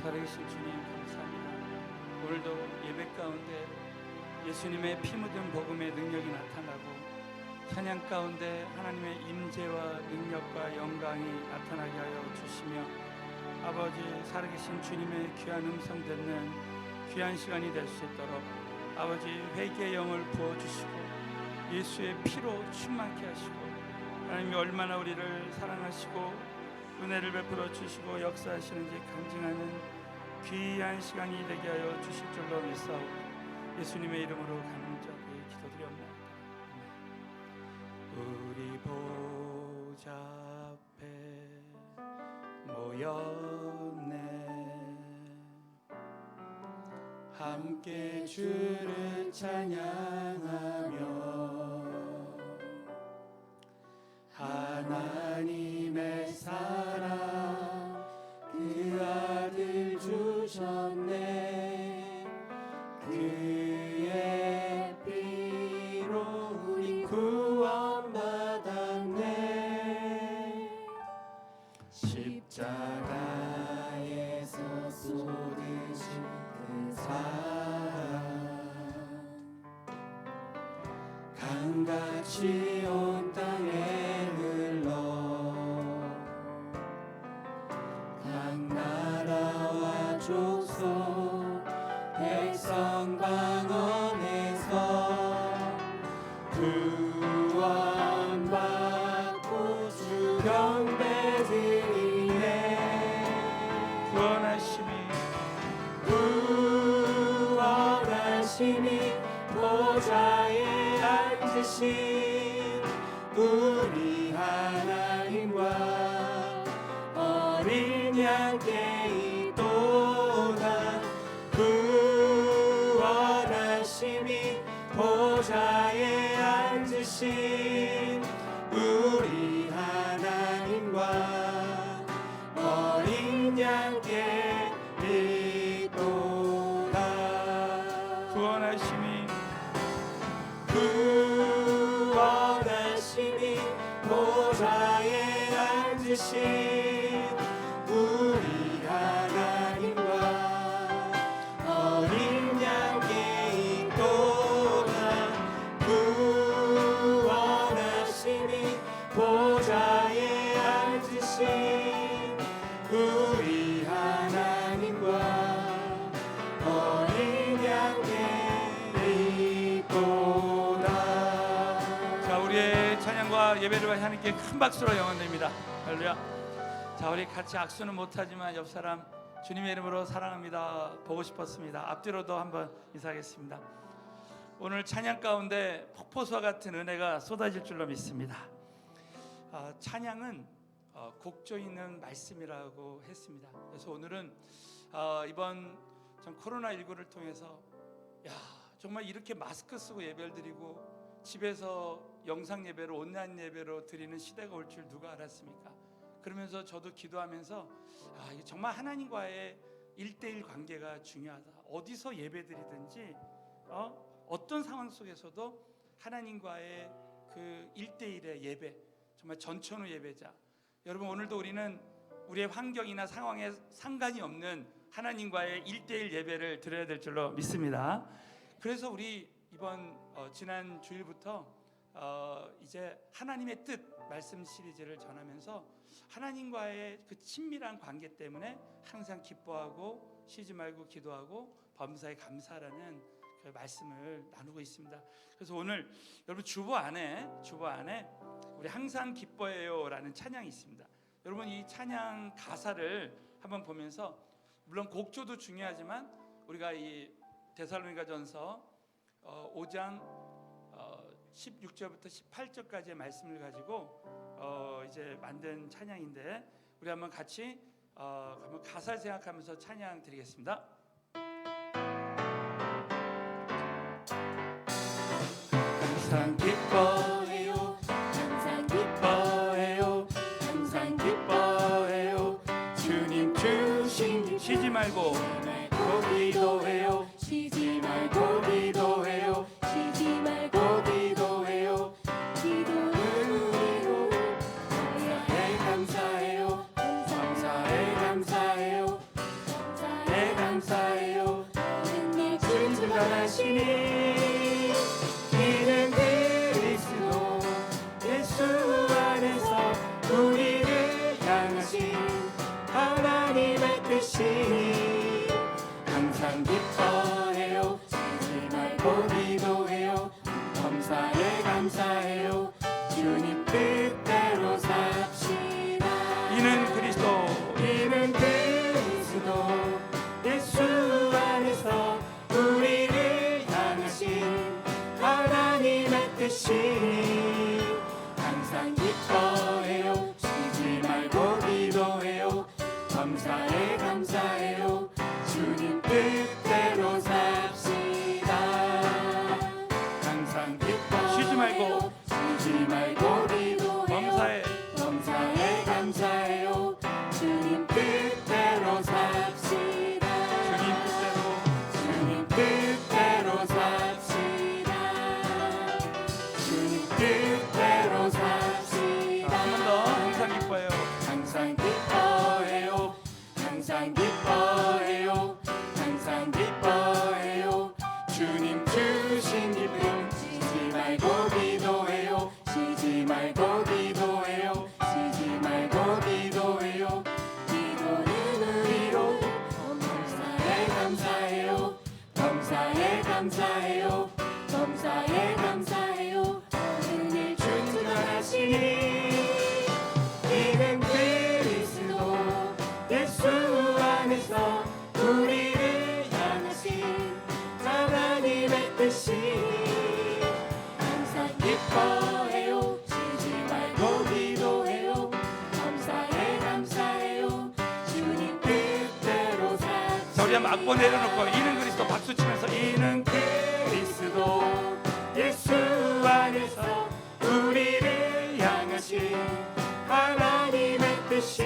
살아계신 주님 감사합니다. 오늘도 예배 가운데 예수님의 피 묻은 복음의 능력이 나타나고 찬양 가운데 하나님의 임재와 능력과 영광이 나타나게 하여 주시며 아버지 살아계신 주님의 귀한 음성 듣는 귀한 시간이 될 수 있도록 아버지 회개의 영을 부어주시고 예수의 피로 충만케 하시고 하나님이 얼마나 우리를 사랑하시고 은혜를 베풀어 주시고 역사하시는지 간증하는 귀한 시간이 되게 하여 주실 줄로 믿사오고 예수님의 이름으로 간절히 기도드립니다. 우리 보좌 앞에 모였네. 함께 주를 찬양하며 하나님의 사랑 그 아들 주셨네. 그의 피로 우리 구원받았네. 십자가에서 쏟으신 그 사랑 강같이 온 땅에 족속 백성 방언에서 구원받고 주 경배 드리네. 구원하심이 보좌에 앉으신 우리 하나님과 어린 양께 구원하심이 보좌에 앉으신 우리 하나님과 어린 양께 있도다. 구원하심이 보좌에 앉으신 우리 하나님과 어린 양께 있도다. 구원하심이 보좌에 앉으신 우리 하나님과 어린 양께 있도다. 자, 우리의 찬양과 예배를 하나님께 큰 박수로 영원됩니다. 할렐루야. 자, 우리 같이 악수는 못하지만 옆 사람 주님의 이름으로 사랑합니다 보고 싶었습니다. 앞뒤로도 한번 인사하겠습니다. 오늘 찬양 가운데 폭포수와 같은 은혜가 쏟아질 줄로 믿습니다. 찬양은 곡조 있는 말씀이라고 했습니다. 그래서 오늘은 이번 코로나19를 통해서 정말 이렇게 마스크 쓰고 예배를 드리고 집에서 영상 예배로 온라인 예배로 드리는 시대가 올 줄 누가 알았습니까? 그러면서 저도 기도하면서 이게 정말 하나님과의 1대1 관계가 중요하다. 어디서 예배드리든지 어떤 상황 속에서도 하나님과의 그 1대1의 예배, 정말 전천후 예배자. 여러분, 오늘도 우리는 우리의 환경이나 상황에 상관이 없는 하나님과의 1대1 예배를 드려야 될 줄로 믿습니다. 그래서 우리 이번 지난 주일부터 이제 하나님의 뜻 말씀 시리즈를 전하면서 하나님과의 그 친밀한 관계 때문에 항상 기뻐하고 쉬지 말고 기도하고 범사에 감사라는 그 말씀을 나누고 있습니다. 그래서 오늘 여러분 주보 안에 우리 항상 기뻐해요라는 찬양이 있습니다. 여러분 이 찬양 가사를 한번 보면서 물론 곡조도 중요하지만 우리가 이 데살로니가전서 5장 16절부터 18절까지의 말씀을 가지고 이제 만든 찬양인데 우리 한번 같이 한번 가사를 생각하면서 찬양 드리겠습니다. 항상 기뻐해요, 항상 기뻐해요, 항상 기뻐해요. 주님 주신 쉬지 말고 기도해요, 쉬지 말고 기도해요, 쉬지 말고 기도해요. 기도는 우리로 감사해 감사해요, 감사해 감사해요, 감사해 충전하시니 이는 그리스도 예수 안에서 우리를 향하신 하나님의 뜻이니 항상 기뻐해요 쉬지 말고 기도해요 범사에 감사해요 주님 뜻대로 삽시다 이는 그리스도 예수 안에서 우리를 향하신 하나님의 뜻이니 항상 기뻐해요 쉬지 말고 기도해요 감사해 감사해요 주님 뜻대로 삽시다 항상 기뻐해요 쉬지 말고 기도해요 범사에 감사해요 주님 뜻대로 삽시다 주님 뜻대로 삽시다 주님 뜻대로 삽시다 한 번 더 항상 기뻐해요 항상 기뻐해요 항상 기뻐해요 항상 기뻐해요 주님 주신 기쁨 쉬지 말고 기도해요 쉬지 말고 기도해요 쉬지 말고 기도해요 기도는 의로 범사에 감사해요 범사에 감사해요 범사에 감사해요 모든 일 충전하시니 이는 그리스도 예수 안에서 우리를 향하신 하나님의 뜻이 항상 기뻐해요 쉬지 말고 기도해요 감사해 감사해요 주님 뜻대로 삽시다 자, 우리 한번 악보 내려놓고 이는 그리스도 박수 치면서 이는 그리스도 예수 안에서 우리를 향하신 하나님의 뜻이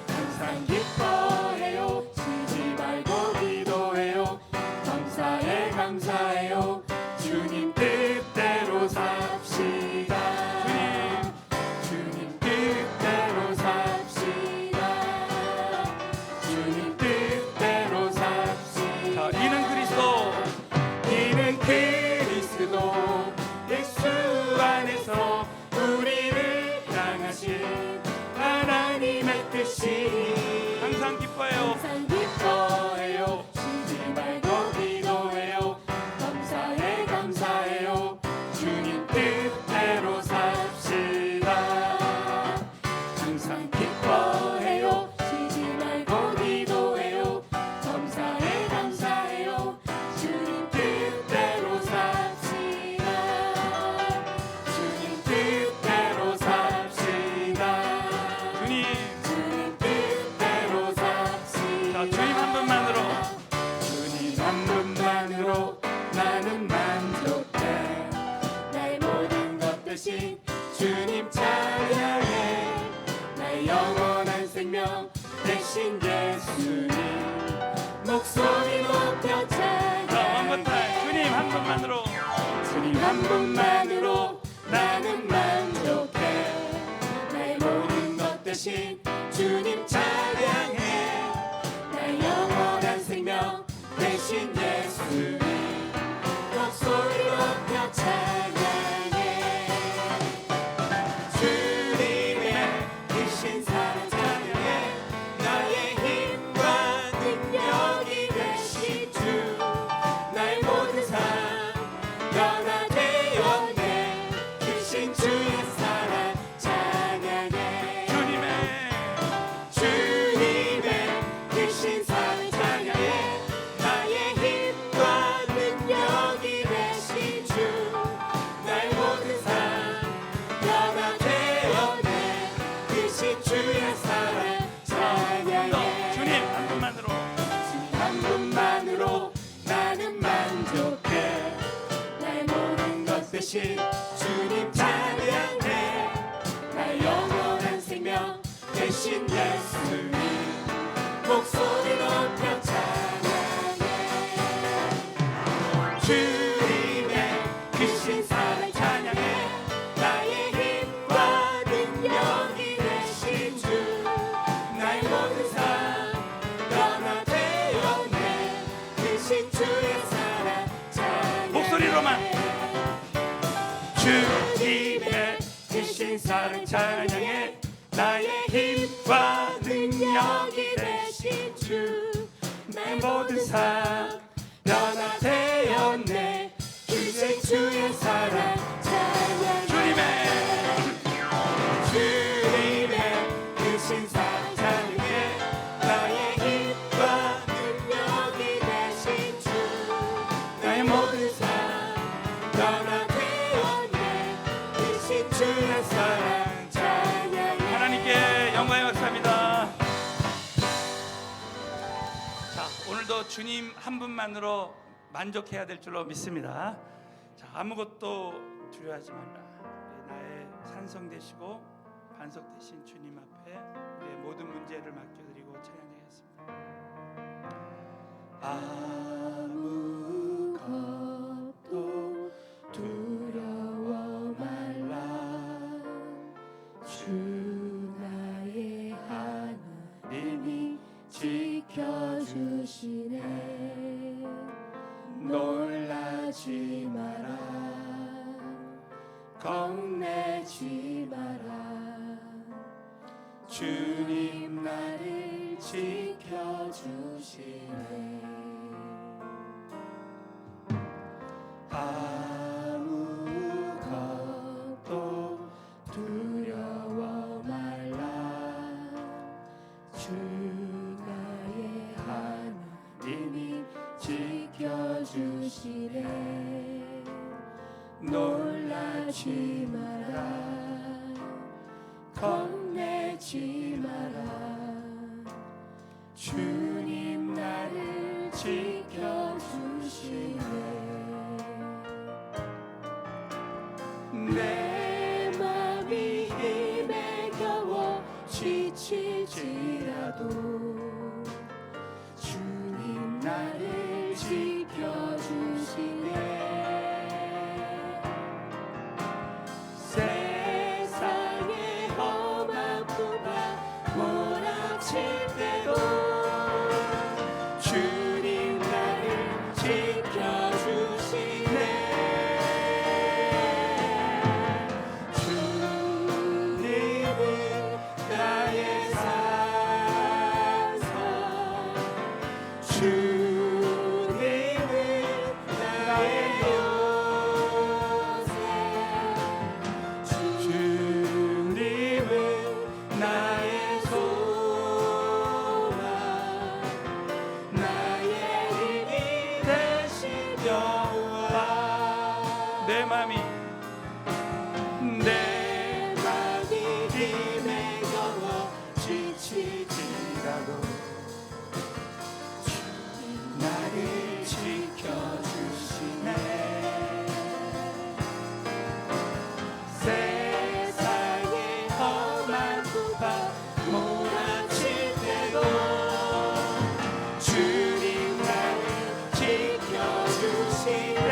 항상 기뻐해요 쉬지 말고 기도해요 감사해 감사해요 주님 뜻대로 삽시다 주님 뜻대로 삽시다 주님 뜻대로 삽시다 자, 이는 그리스도 예수 안에서 우리를 향하신 하나님의 뜻이 항상 기뻐해요 항상 기뻐해요 쉬지 말고 기도해요 감사해 감사해요 주님 뜻대로 삽시다 항상 기뻐해요 쉬지 말고 기도해요 감사해 감사해요 주님 뜻대로 삽시다 주님 뜻대로 삽시다 주님 주님 뜻대로 삽시다 자, 주님 한 분만으로 주님 한 분만으로 나는 만족해 나의 모든 것 대신 주님 찬양해 나의 영원한 생명 대신 예수님 목소리 높여 자, one more time. 찬양해 주님 한 분만으로 주님 한 분만으로 나는 만족해 나의 모든 것 대신 주님 찬양해 나의 영원한 생명 대신 예수님 목소리 높여 찬양해 주님의 크신 사랑 찬양해 나의 힘과 능력이 되신 주 나의 모든 삶 변화되었네 크신 주의 사랑 찬양해 주님의 크신 사랑 찬양해 나의 힘과 능력이 되신 주 나의 모든 삶 변화되었네 크신 주의 사랑 찬양해 주님 한 분만으로 한 분만으로 나는 만족해 나의 모든 것 대신 주님 찬양해 나의 영원한 생명 대신 예수님 목소리 높여 찬양해 주님의 크신 사랑 찬양해 나의 힘과 능력이 되신 주 나의 모든 삶 변화되었네 크신 주의 사랑 삶 변화되었네. 이제 주의 사랑 찬양해. 주님의 크신 사랑 찬양해. 나의 힘과 능력이 되신 주. 나의 모든 삶 변화되었네. 크신 주의 사랑 찬양해. 하나님께 영광의 박수합니다. 자, 오늘도 주님 한 분만으로 만족해야 될 줄로 믿습니다. 자, 아무것도 두려워하지 말라. 나의 산성 되시고 반석 되신 주님 앞에 우리의 모든 문제를 맡겨드리고 찬양하겠습니다. 아무것도 두려워 말라. 주 나의 하나님이 지켜주시네. 놀라지 마라. 겁내지 마라. 주님 나를 지켜주시네. 아무것도 두려워 말라. 주 나의 하나님이 지켜주시네. 놀라지 마라. 겁내지 마라. 주님 나를 지켜주시네. 내 맘이 힘에 겨워 지칠지라도 주님 나를 지켜주시네. 세상의 험한 풍파 몰아칠 때도 주님 나를 지켜주시네. 주님은 나의 산성. 주님은 나의 요새. 주님은 나의 소망. 나의 힘이 되신 여호와. 내 맘이 힘에 겨워 지칠지라도 나를 지켜주시네. 세상의 험한 풍파 몰아칠 때도 주님 나를 지켜주시네.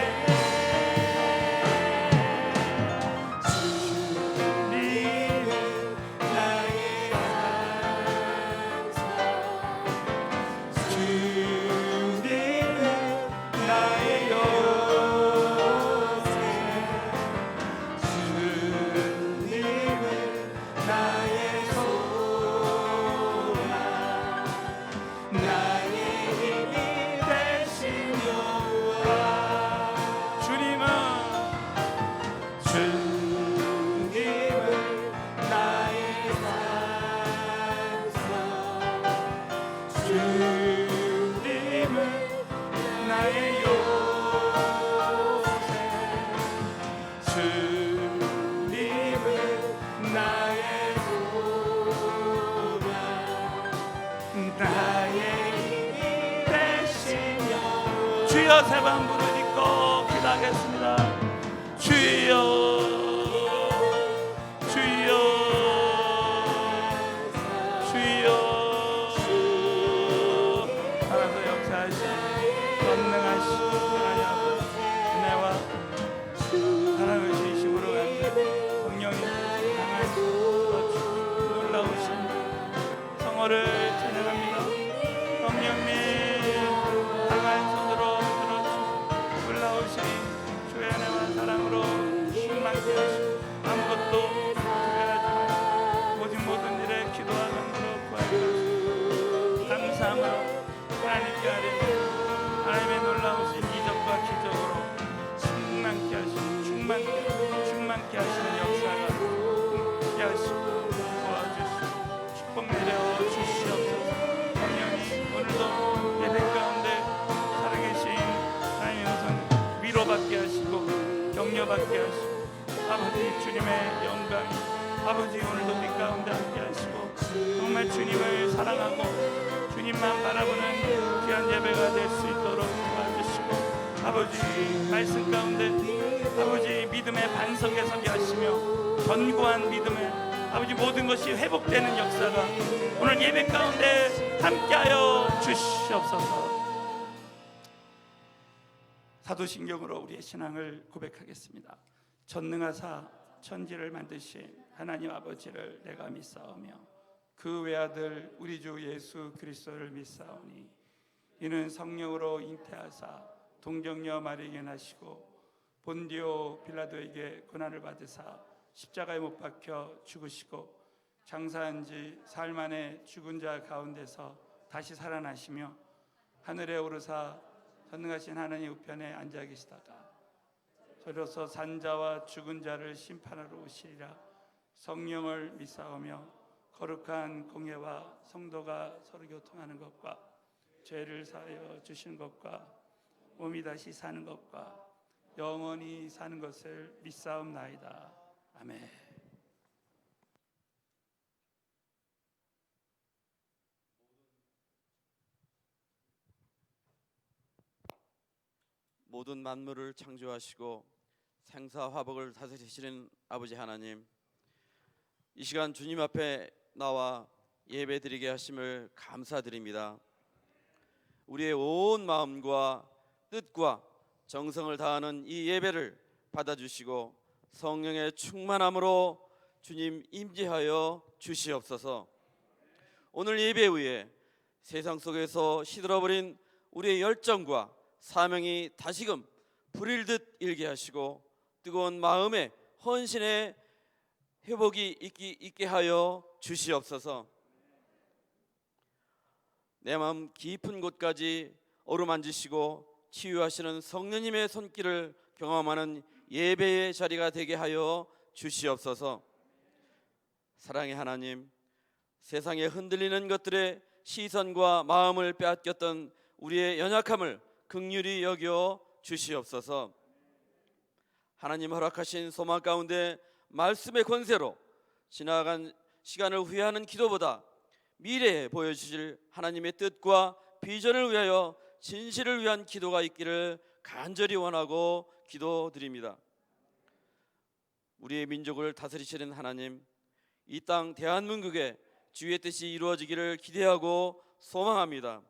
주님은 나의 항상. 주님은 나의 요새. 주님은 나의 소망. 나의 힘이 되신 여호와. 주님은 나의 산성. 주님은 나의 요새. 주님은 나의 소망. 나의 힘이 되신 여호와. 주여 세 번 부르짖고 기도하겠습니다. 주여 주여 주여. 하나도 역사하신 권능하신 하나님 은혜와 사랑을 진심으로 갖는 성령님 강한 놀라우신 성호를 찬양합니다. 성령님 강한 손으로 들어주시고 놀라우신 주의 은혜와 사랑으로 충만케 하시고 아무것도 두려워하지 마시고 오직 모든 일에 기도와 간구로 구하여 감사함으로 하나님께 아뢰며 받게 하시고 아버지 주님의 영광 아버지 오늘도 빛 가운데 함께 하시고 정말 주님을 사랑하고 주님만 바라보는 귀한 예배가 될 수 있도록 도와주시고 아버지 말씀 가운데 아버지 믿음의 반석에 서게 하시며 견고한 믿음에 아버지 모든 것이 회복되는 역사가 오늘 예배 가운데 함께하여 주시옵소서. 사도신경으로 우리의 신앙을 고백하겠습니다. 전능하사 천지를 만드신 하나님 아버지를 내가 믿사오며 그 외아들 우리 주 예수 그리스도를 믿사오니 이는 성령으로 잉태하사 동정녀 마리아에게 나시고 본디오 빌라도에게 고난을 받으사 십자가에 못 박혀 죽으시고 장사한 지 사흘 만에 죽은 자 가운데서 다시 살아나시며 하늘에 오르사 전능하신 하나님 우편에 앉아 계시다가 저로서 산자와 죽은 자를 심판하러 오시리라. 성령을 믿사오며 거룩한 공예와 성도가 서로 교통하는 것과 죄를 사하여 주시는 것과 몸이 다시 사는 것과 영원히 사는 것을 믿사옵나이다. 아멘. 모든 만물을 창조하시고 생사화복을 다스리시는 아버지 하나님, 이 시간 주님 앞에 나와 예배드리게 하심을 감사드립니다. 우리의 온 마음과 뜻과 정성을 다하는 이 예배를 받아주시고 성령의 충만함으로 주님 임재하여 주시옵소서. 오늘 예배 후에 세상 속에서 시들어버린 우리의 열정과 사명이 다시금 불일 듯 일게 하시고 뜨거운 마음의 헌신의 회복이 있게 하여 주시옵소서. 내 마음 깊은 곳까지 어루만지시고 치유하시는 성령님의 손길을 경험하는 예배의 자리가 되게 하여 주시옵소서. 사랑의 하나님, 세상에 흔들리는 것들의 시선과 마음을 빼앗겼던 우리의 연약함을 긍휼히 여겨 주시옵소서. 하나님 허락하신 소망 가운데 말씀의 권세로 지나간 시간을 후회하는 기도보다 미래에 보여주실 하나님의 뜻과 비전을 위하여 진실을 위한 기도가 있기를 간절히 원하고 기도드립니다. 우리의 민족을 다스리시는 하나님, 이 땅 대한민국에 주의 뜻이 이루어지기를 기대하고 소망합니다.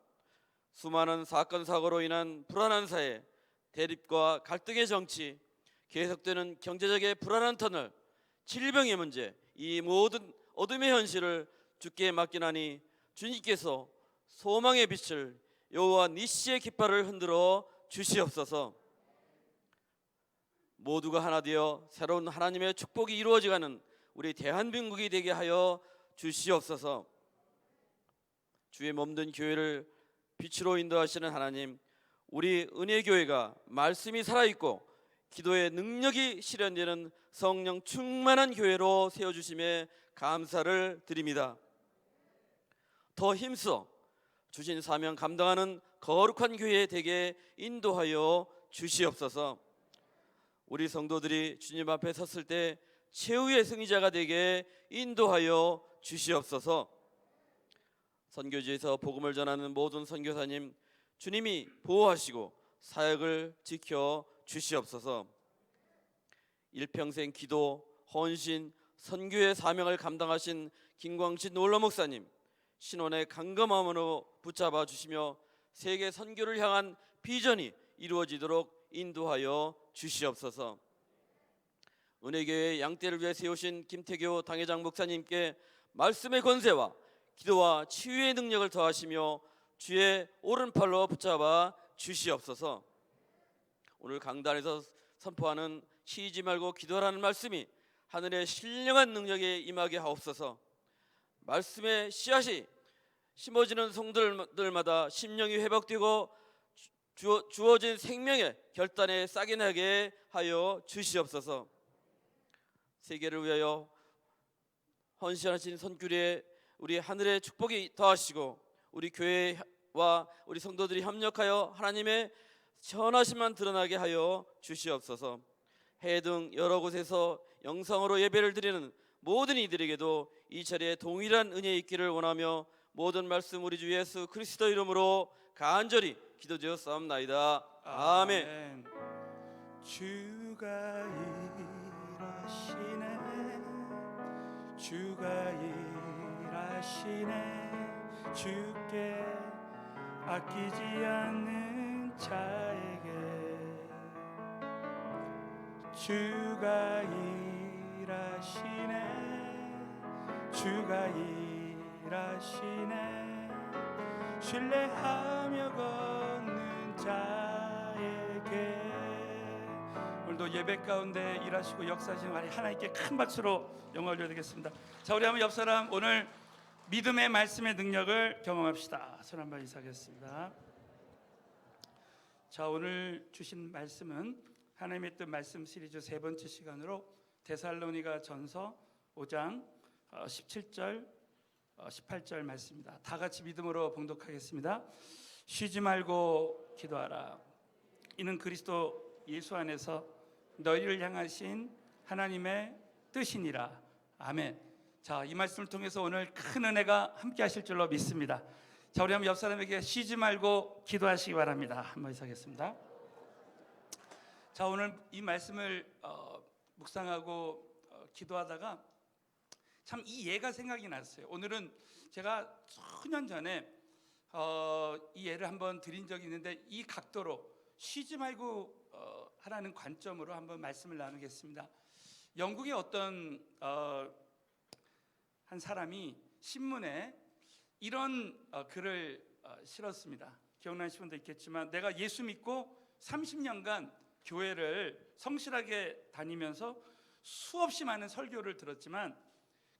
수많은 사건 사고로 인한 불안한 사회, 대립과 갈등의 정치, 계속되는 경제적의 불안한 터널, 질병의 문제, 이 모든 어둠의 현실을 주께 맡기나니 주님께서 소망의 빛을 여호와 니시의 깃발을 흔들어 주시옵소서. 모두가 하나 되어 새로운 하나님의 축복이 이루어져가는 우리 대한민국이 되게 하여 주시옵소서. 주의 몸된 교회를 빛으로 인도하시는 하나님, 우리 은혜교회가 말씀이 살아있고 기도의 능력이 실현되는 성령 충만한 교회로 세워주심에 감사를 드립니다. 더 힘써 주신 사명 감당하는 거룩한 교회 되게 인도하여 주시옵소서. 우리 성도들이 주님 앞에 섰을 때 최후의 승리자가 되게 인도하여 주시옵소서. 선교지에서 복음을 전하는 모든 선교사님, 주님이 보호하시고 사역을 지켜 주시옵소서. 일평생 기도, 헌신, 선교의 사명을 감당하신 김광신 놀러 목사님, 신원의 강건함으로 붙잡아 주시며 세계 선교를 향한 비전이 이루어지도록 인도하여 주시옵소서. 은혜교회 양떼를 위해 세우신 김태교 당회장 목사님께 말씀의 권세와 기도와 치유의 능력을 더하시며 주의 오른팔로 붙잡아 주시옵소서. 오늘 강단에서 선포하는 쉬지 말고 기도하라는 말씀이 하늘의 신령한 능력에 임하게 하옵소서. 말씀의 씨앗이 심어지는 성들마다 심령이 회복되고 주어진 생명의 결단에 싹이 나게 하여 주시옵소서. 세계를 위하여 헌신하신 선교리에 우리 하늘의 축복이 더하시고 우리 교회와 우리 성도들이 협력하여 하나님의 선하심만 드러나게 하여 주시옵소서. 해외 등 여러 곳에서 영상으로 예배를 드리는 모든 이들에게도 이 자리에 동일한 은혜 있기를 원하며 모든 말씀 우리 주 예수 그리스도 이름으로 간절히 기도드렸사옵나이다. 아멘. 주가 일하시네, 주가 일하시네, 주께 아끼지 않는 자에게 주가 일하시네, 주가 일하시네, 신뢰하며 걷는 자에게. 오늘도 예배 가운데 일하시고 역사하시는 하나님께 큰 박수로 영광 올려드리겠습니다. 자, 우리 한번 옆 사람 오늘 믿음의 말씀의 능력을 경험합시다. 손 한번 인사하겠습니다. 자, 오늘 주신 말씀은 하나님의 뜻 말씀 시리즈 세 번째 시간으로 데살로니가 전서 5장 17절 18절 말씀입니다. 다 같이 믿음으로 봉독하겠습니다. 쉬지 말고 기도하라. 이는 그리스도 예수 안에서 너희를 향하신 하나님의 뜻이니라. 아멘. 자, 이 말씀을 통해서 오늘 큰 은혜가 함께 하실 줄로 믿습니다. 자, 우리 한번 옆 사람에게 쉬지 말고 기도하시기 바랍니다. 한번 하겠습니다. 자, 오늘 이 말씀을 묵상하고 기도하다가 참 이 예가 생각이 났어요. 오늘은 제가 수년 전에 이 예를 한번 드린 적이 있는데 이 각도로 쉬지 말고 하라는 관점으로 한번 말씀을 나누겠습니다. 영국의 어떤 한 사람이 신문에 이런 글을 실었습니다. 기억나시는 분도 있겠지만, 내가 예수 믿고 30년간 교회를 성실하게 다니면서 수없이 많은 설교를 들었지만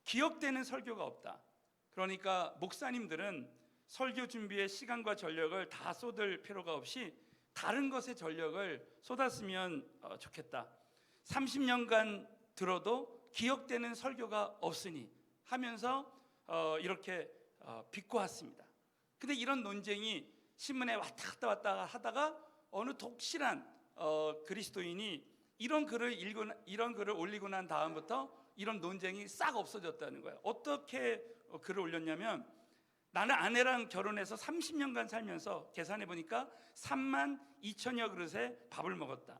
기억되는 설교가 없다. 그러니까 목사님들은 설교 준비에 시간과 전력을 다 쏟을 필요가 없이 다른 것에 전력을 쏟았으면 좋겠다. 30년간 들어도 기억되는 설교가 없으니 하면서 이렇게 비꼬았습니다. 근데 이런 논쟁이 신문에 왔다 갔다 하다가 어느 독실한 그리스도인이 이런 글을 올리고 난 다음부터 이런 논쟁이 싹 없어졌다는 거예요. 어떻게 글을 올렸냐면, 나는 아내랑 결혼해서 30년간 살면서 계산해 보니까 3만 2천여 그릇의 밥을 먹었다.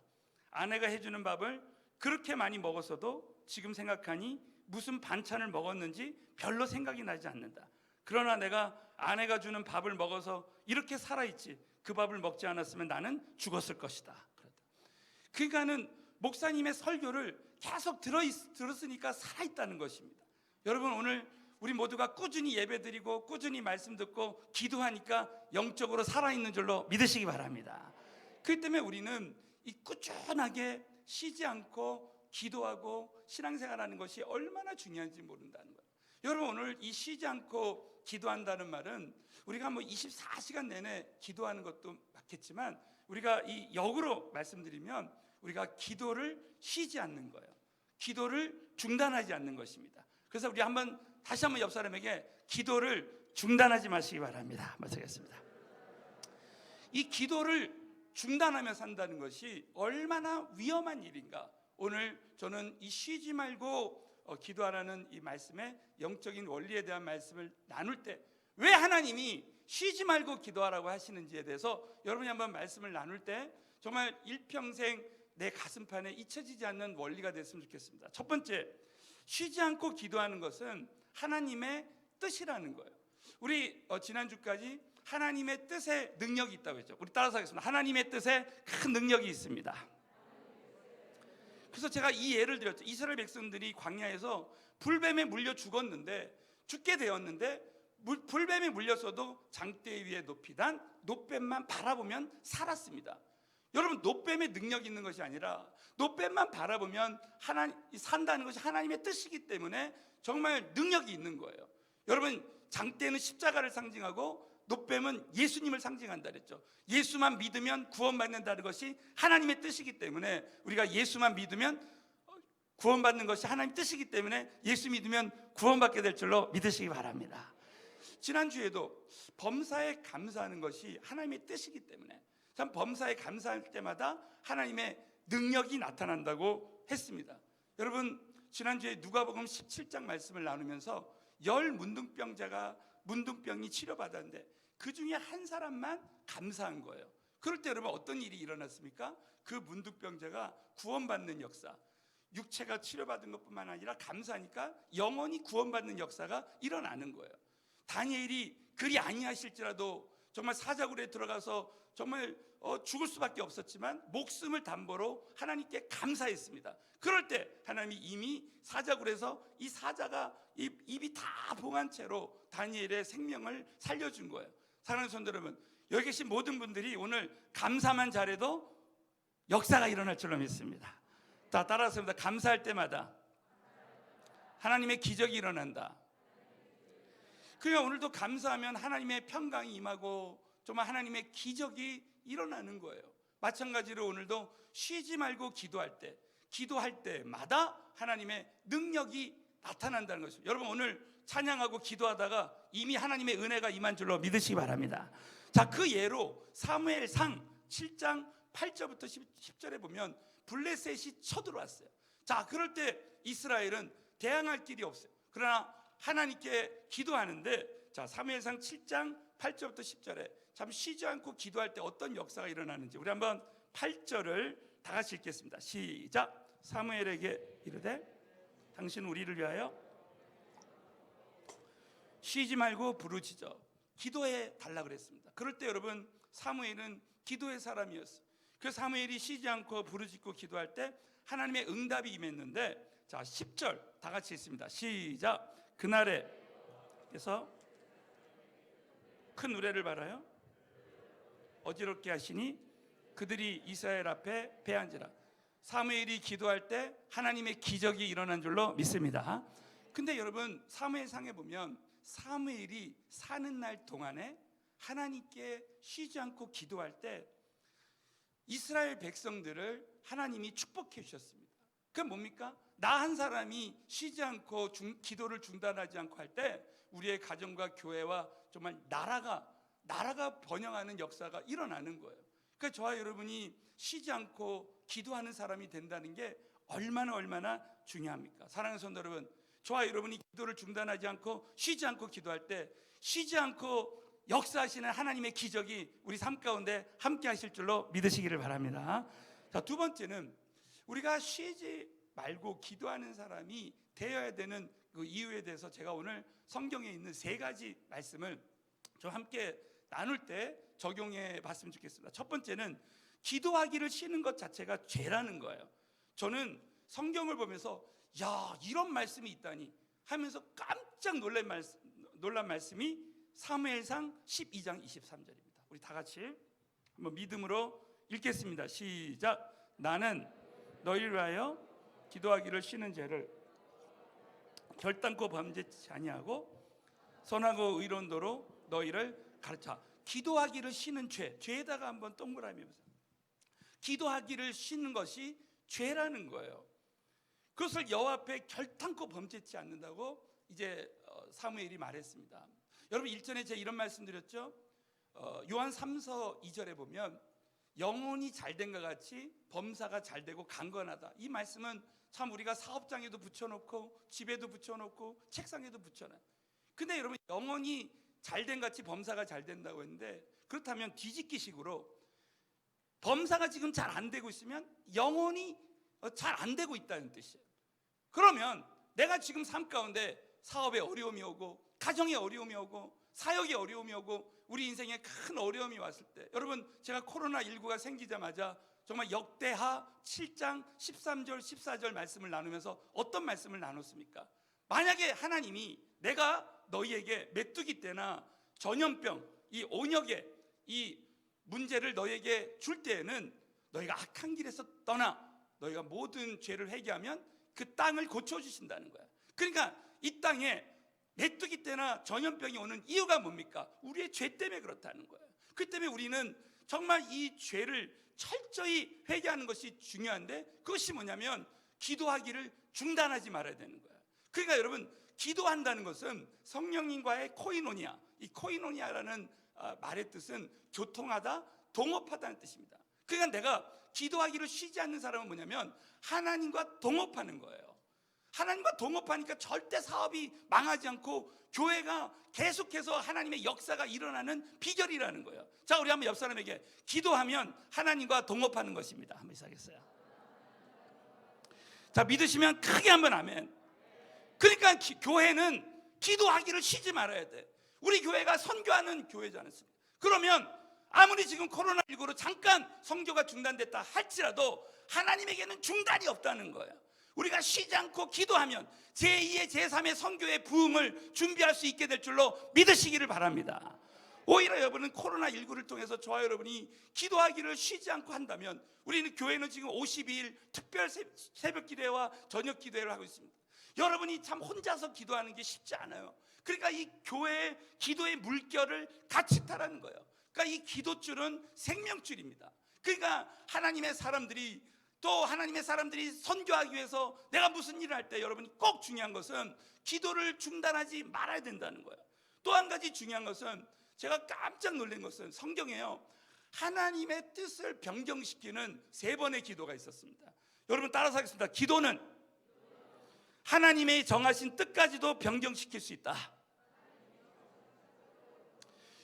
아내가 해주는 밥을 그렇게 많이 먹었어도 지금 생각하니 무슨 반찬을 먹었는지 별로 생각이 나지 않는다. 그러나 내가 아내가 주는 밥을 먹어서 이렇게 살아있지, 그 밥을 먹지 않았으면 나는 죽었을 것이다. 그러니까는 목사님의 설교를 계속 들었으니까 살아있다는 것입니다. 여러분, 오늘 우리 모두가 꾸준히 예배드리고 꾸준히 말씀 듣고 기도하니까 영적으로 살아있는 줄로 믿으시기 바랍니다. 그렇기 때문에 우리는 이 꾸준하게 쉬지 않고 기도하고 신앙생활하는 것이 얼마나 중요한지 모른다는 거예요. 여러분, 오늘 이 쉬지 않고 기도한다는 말은 우리가 뭐 24시간 내내 기도하는 것도 맞겠지만, 우리가 이 역으로 말씀드리면 우리가 기도를 쉬지 않는 거예요. 기도를 중단하지 않는 것입니다. 그래서 우리 다시 한번 옆 사람에게 기도를 중단하지 마시기 바랍니다. 마치겠습니다. 이 기도를 중단하며 산다는 것이 얼마나 위험한 일인가. 오늘 저는 이 쉬지 말고 기도하라는 이 말씀의 영적인 원리에 대한 말씀을 나눌 때 왜 하나님이 쉬지 말고 기도하라고 하시는지에 대해서 여러분이 한번 말씀을 나눌 때 정말 일평생 내 가슴판에 잊혀지지 않는 원리가 됐으면 좋겠습니다. 첫 번째, 쉬지 않고 기도하는 것은 하나님의 뜻이라는 거예요. 우리 지난주까지 하나님의 뜻에 능력이 있다고 했죠. 우리 따라서 하겠습니다. 하나님의 뜻에 큰 능력이 있습니다. 그래서 제가 이 예를 드렸죠. 이스라엘 백성들이 광야에서 불뱀에 물려 죽게 되었는데 불뱀에 물렸어도 장대 위에 높이 단 놋뱀만 바라보면 살았습니다. 여러분, 놋뱀에 능력이 있는 것이 아니라 놋뱀만 바라보면 산다는 것이 하나님의 뜻이기 때문에 정말 능력이 있는 거예요. 여러분, 장대는 십자가를 상징하고 놋뱀은 예수님을 상징한다 그랬죠. 예수만 믿으면 구원받는다는 것이 하나님의 뜻이기 때문에 우리가 예수만 믿으면 구원받는 것이 하나님의 뜻이기 때문에 예수 믿으면 구원받게 될 줄로 믿으시기 바랍니다. 지난주에도 범사에 감사하는 것이 하나님의 뜻이기 때문에 참 범사에 감사할 때마다 하나님의 능력이 나타난다고 했습니다. 여러분, 지난주에 누가복음 17장 말씀을 나누면서 10 문둥병이 치료받았는데 그 중에 한 사람만 감사한 거예요. 그럴 때 여러분 어떤 일이 일어났습니까? 그 문둥병자가 구원받는 역사, 육체가 치료받은 것뿐만 아니라 감사하니까 영원히 구원받는 역사가 일어나는 거예요. 다니엘이 그리 아니하실지라도 정말 사자굴에 들어가서 정말 죽을 수밖에 없었지만 목숨을 담보로 하나님께 감사했습니다. 그럴 때 하나님이 이미 사자굴에서 이 사자가 입이 다 봉한 채로 다니엘의 생명을 살려준 거예요. 사랑하는 성도 여러분, 여기 계신 모든 분들이 오늘 감사만 잘해도 역사가 일어날 줄로 믿습니다. 다 따라서 감사할 때마다 하나님의 기적이 일어난다. 그러니까 오늘도 감사하면 하나님의 평강이 임하고 정말 하나님의 기적이 일어나는 거예요. 마찬가지로 오늘도 쉬지 말고 기도할 때마다 하나님의 능력이 나타난다는 것입니다. 여러분, 오늘 찬양하고 기도하다가 이미 하나님의 은혜가 임한 줄로 믿으시기 바랍니다. 자, 그 예로 사무엘상 7장 8절부터 10절에 보면 블레셋이 쳐들어왔어요. 자, 그럴 때 이스라엘은 대항할 길이 없어요. 그러나 하나님께 기도하는데, 자, 사무엘상 7장 8절부터 10절에 참 쉬지 않고 기도할 때 어떤 역사가 일어나는지 우리 한번 8절을 다 같이 읽겠습니다. 시작. 사무엘에게 이르되 당신 우리를 위하여 쉬지 말고 부르짖어 기도해 달라 그랬습니다. 그럴 때 여러분, 사무엘은 기도의 사람이었어요. 그 사무엘이 쉬지 않고 부르짖고 기도할 때 하나님의 응답이 임했는데, 자, 10절 다 같이 읽습니다. 시작. 그날에 그래서 큰 노래를 발하여 어지럽게 하시니 그들이 이스라엘 앞에 패한지라. 사무엘이 기도할 때 하나님의 기적이 일어난 줄로 믿습니다. 근데 여러분, 사무엘상에 보면 사무엘이 사는 날 동안에 하나님께 쉬지 않고 기도할 때 이스라엘 백성들을 하나님이 축복해 주셨습니다. 그게 뭡니까? 나 한 사람이 쉬지 않고 기도를 중단하지 않고 할 때 우리의 가정과 교회와 정말 나라가 번영하는 역사가 일어나는 거예요. 그러니까 저와 여러분이 쉬지 않고 기도하는 사람이 된다는 게 얼마나 중요합니까? 사랑하는 성도 여러분, 저와 여러분이 기도를 중단하지 않고 쉬지 않고 기도할 때 쉬지 않고 역사하시는 하나님의 기적이 우리 삶 가운데 함께 하실 줄로 믿으시기를 바랍니다. 자, 두 번째는 우리가 쉬지 말고 기도하는 사람이 되어야 되는 그 이유에 대해서 제가 오늘 성경에 있는 3가지 말씀을 좀 함께 나눌 때 적용해 봤으면 좋겠습니다. 첫 번째는 기도하기를 쉬는 것 자체가 죄라는 거예요. 저는 성경을 보면서 야, 이런 말씀이 있다니 하면서 깜짝 놀란 말씀이 사무엘상 12장 23절입니다. 우리 다 같이 한번 믿음으로 읽겠습니다. 시작. 나는 너희를 위하여 기도하기를 쉬는 죄를 결단코 범죄치 아니하고 선하고 의로운 도로 너희를 가르쳐. 기도하기를 쉬는 죄에다가 한번 동그라미 해보세요. 기도하기를 쉬는 것이 죄라는 거예요. 그것을 여호와 앞에 결단코 범죄치 않는다고 이제 사무엘이 말했습니다. 여러분, 일전에 제가 이런 말씀드렸죠. 요한 3서 2절에 보면 영혼이 잘된 것 같이 범사가 잘되고 강건하다. 이 말씀은 참 우리가 사업장에도 붙여놓고 집에도 붙여놓고 책상에도 붙여놔요. 근데 여러분, 영혼이 잘된 같이 범사가 잘 된다고 했는데, 그렇다면 뒤집기식으로 범사가 지금 잘 안 되고 있으면 영혼이 잘 안 되고 있다는 뜻이에요. 그러면 내가 지금 삶 가운데 사업에 어려움이 오고 가정에 어려움이 오고 사역에 어려움이 오고 우리 인생에 큰 어려움이 왔을 때, 여러분, 제가 코로나19가 생기자마자 정말 역대하 7장 13절 14절 말씀을 나누면서 어떤 말씀을 나눴습니까? 만약에 하나님이 내가 너희에게 메뚜기 떼나 전염병, 이 온역의 이 문제를 너희에게 줄 때에는 너희가 악한 길에서 떠나 너희가 모든 죄를 회개하면 그 땅을 고쳐주신다는 거야. 그러니까 이 땅에 메뚜기 떼나 전염병이 오는 이유가 뭡니까? 우리의 죄 때문에 그렇다는 거예요. 그 때문에 우리는 정말 이 죄를 철저히 회개하는 것이 중요한데, 그것이 뭐냐면 기도하기를 중단하지 말아야 되는 거예요. 그러니까 여러분, 기도한다는 것은 성령님과의 코이노니아, 이 코이노니아라는 말의 뜻은 교통하다, 동업하다는 뜻입니다. 그러니까 내가 기도하기를 쉬지 않는 사람은 뭐냐면 하나님과 동업하는 거예요. 하나님과 동업하니까 절대 사업이 망하지 않고 교회가 계속해서 하나님의 역사가 일어나는 비결이라는 거예요. 자, 우리 한번 옆 사람에게 기도하면 하나님과 동업하는 것입니다 한번 시작했어요. 자, 믿으시면 크게 한번 아멘. 그러니까 교회는 기도하기를 쉬지 말아야 돼. 우리 교회가 선교하는 교회지 않습니까? 그러면 아무리 지금 코로나19로 잠깐 선교가 중단됐다 할지라도 하나님에게는 중단이 없다는 거예요. 우리가 쉬지 않고 기도하면 제2의 제3의 선교의 부흥을 준비할 수 있게 될 줄로 믿으시기를 바랍니다. 오히려 여러분은 코로나19를 통해서 저와 여러분이 기도하기를 쉬지 않고 한다면 우리는 교회는 지금 52일 특별 새벽 기도회와 저녁 기도회를 하고 있습니다. 여러분이 참 혼자서 기도하는 게 쉽지 않아요. 그러니까 이 교회의 기도의 물결을 같이 타라는 거예요. 그러니까 이 기도줄은 생명줄입니다. 그러니까 하나님의 사람들이 선교하기 위해서 내가 무슨 일을 할 때 여러분이 꼭 중요한 것은 기도를 중단하지 말아야 된다는 거예요. 또 한 가지 중요한 것은 제가 깜짝 놀란 것은 성경에요, 하나님의 뜻을 변경시키는 3번의 기도가 있었습니다. 여러분 따라서 하겠습니다. 기도는 하나님의 정하신 뜻까지도 변경시킬 수 있다.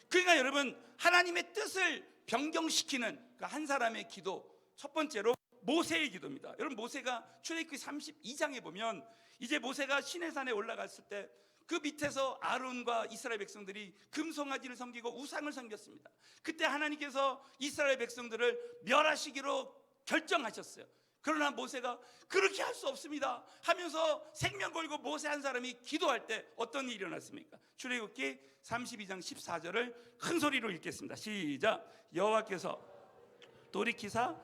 그러니까 여러분 하나님의 뜻을 변경시키는 한 사람의 기도, 첫 번째로 모세의 기도입니다. 여러분 모세가 출애굽기 32장에 보면 이제 모세가 시내산에 올라갔을 때 그 밑에서 아론과 이스라엘 백성들이 금송아지를 섬기고 우상을 섬겼습니다. 그때 하나님께서 이스라엘 백성들을 멸하시기로 결정하셨어요. 그러나 모세가 그렇게 할 수 없습니다 하면서 생명 걸고 모세 한 사람이 기도할 때 어떤 일이 일어났습니까? 출애굽기 32장 14절을 큰 소리로 읽겠습니다. 시작. 여호와께서 돌이키사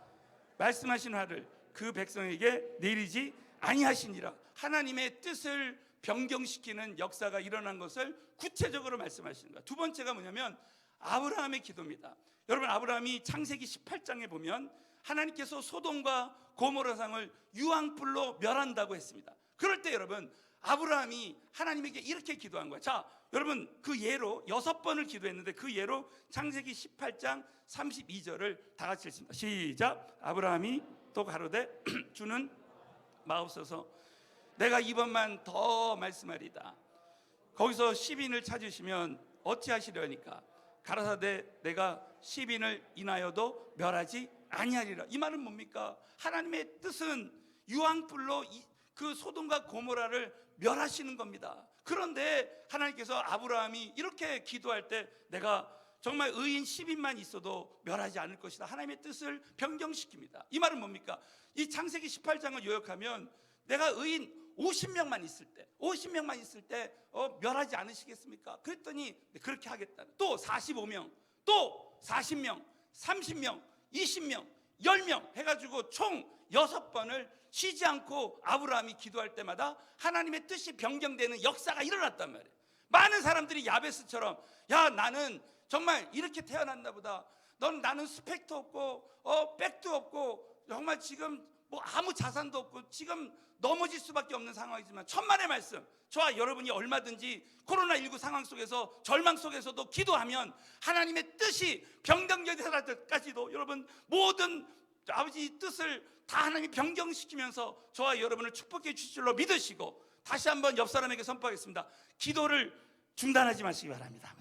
말씀하신 화를 그 백성에게 내리지 아니하시니라. 하나님의 뜻을 변경시키는 역사가 일어난 것을 구체적으로 말씀하시는 거예요. 두 번째가 뭐냐면 아브라함의 기도입니다. 여러분 아브라함이 창세기 18장에 보면 하나님께서 소돔과 고모라 상을 유황불로 멸한다고 했습니다. 그럴 때 여러분 아브라함이 하나님에게 이렇게 기도한 거예요. 자, 여러분 그 예로 6번을 기도했는데 그 예로 창세기 18장 32절을 다 같이 읽습니다. 시작. 아브라함이 또 가로되 주는 마옵소서 내가 이번만 더 말씀하리다. 거기서 10인을 찾으시면 어찌하시려니까 가라사대 내가 10인을 인하여도 멸하지 아니하리라. 이 말은 뭡니까? 하나님의 뜻은 유황불로 그 소돔과 고모라를 멸하시는 겁니다. 그런데 하나님께서 아브라함이 이렇게 기도할 때 내가 정말 의인 10인만 있어도 멸하지 않을 것이다. 하나님의 뜻을 변경시킵니다. 이 말은 뭡니까? 이 창세기 18장을 요약하면 내가 의인 50명만 있을 때 멸하지 않으시겠습니까? 그랬더니 그렇게 하겠다. 또 45명, 또 40명, 30명, 20명, 10명 해가지고 총 6번을 쉬지 않고 아브라함이 기도할 때마다 하나님의 뜻이 변경되는 역사가 일어났단 말이에요. 많은 사람들이 야베스처럼 야 나는 정말 이렇게 태어났나 보다. 나는 스펙도 없고 백도 없고 정말 지금 뭐 아무 자산도 없고 지금 넘어질 수밖에 없는 상황이지만 천만의 말씀, 저와 여러분이 얼마든지 코로나19 상황 속에서 절망 속에서도 기도하면 하나님의 뜻이 변경될 때까지도 여러분 모든 아버지 뜻을 다 하나님이 변경시키면서 저와 여러분을 축복해 주실 줄로 믿으시고 다시 한번 옆 사람에게 선포하겠습니다. 기도를 중단하지 마시기 바랍니다.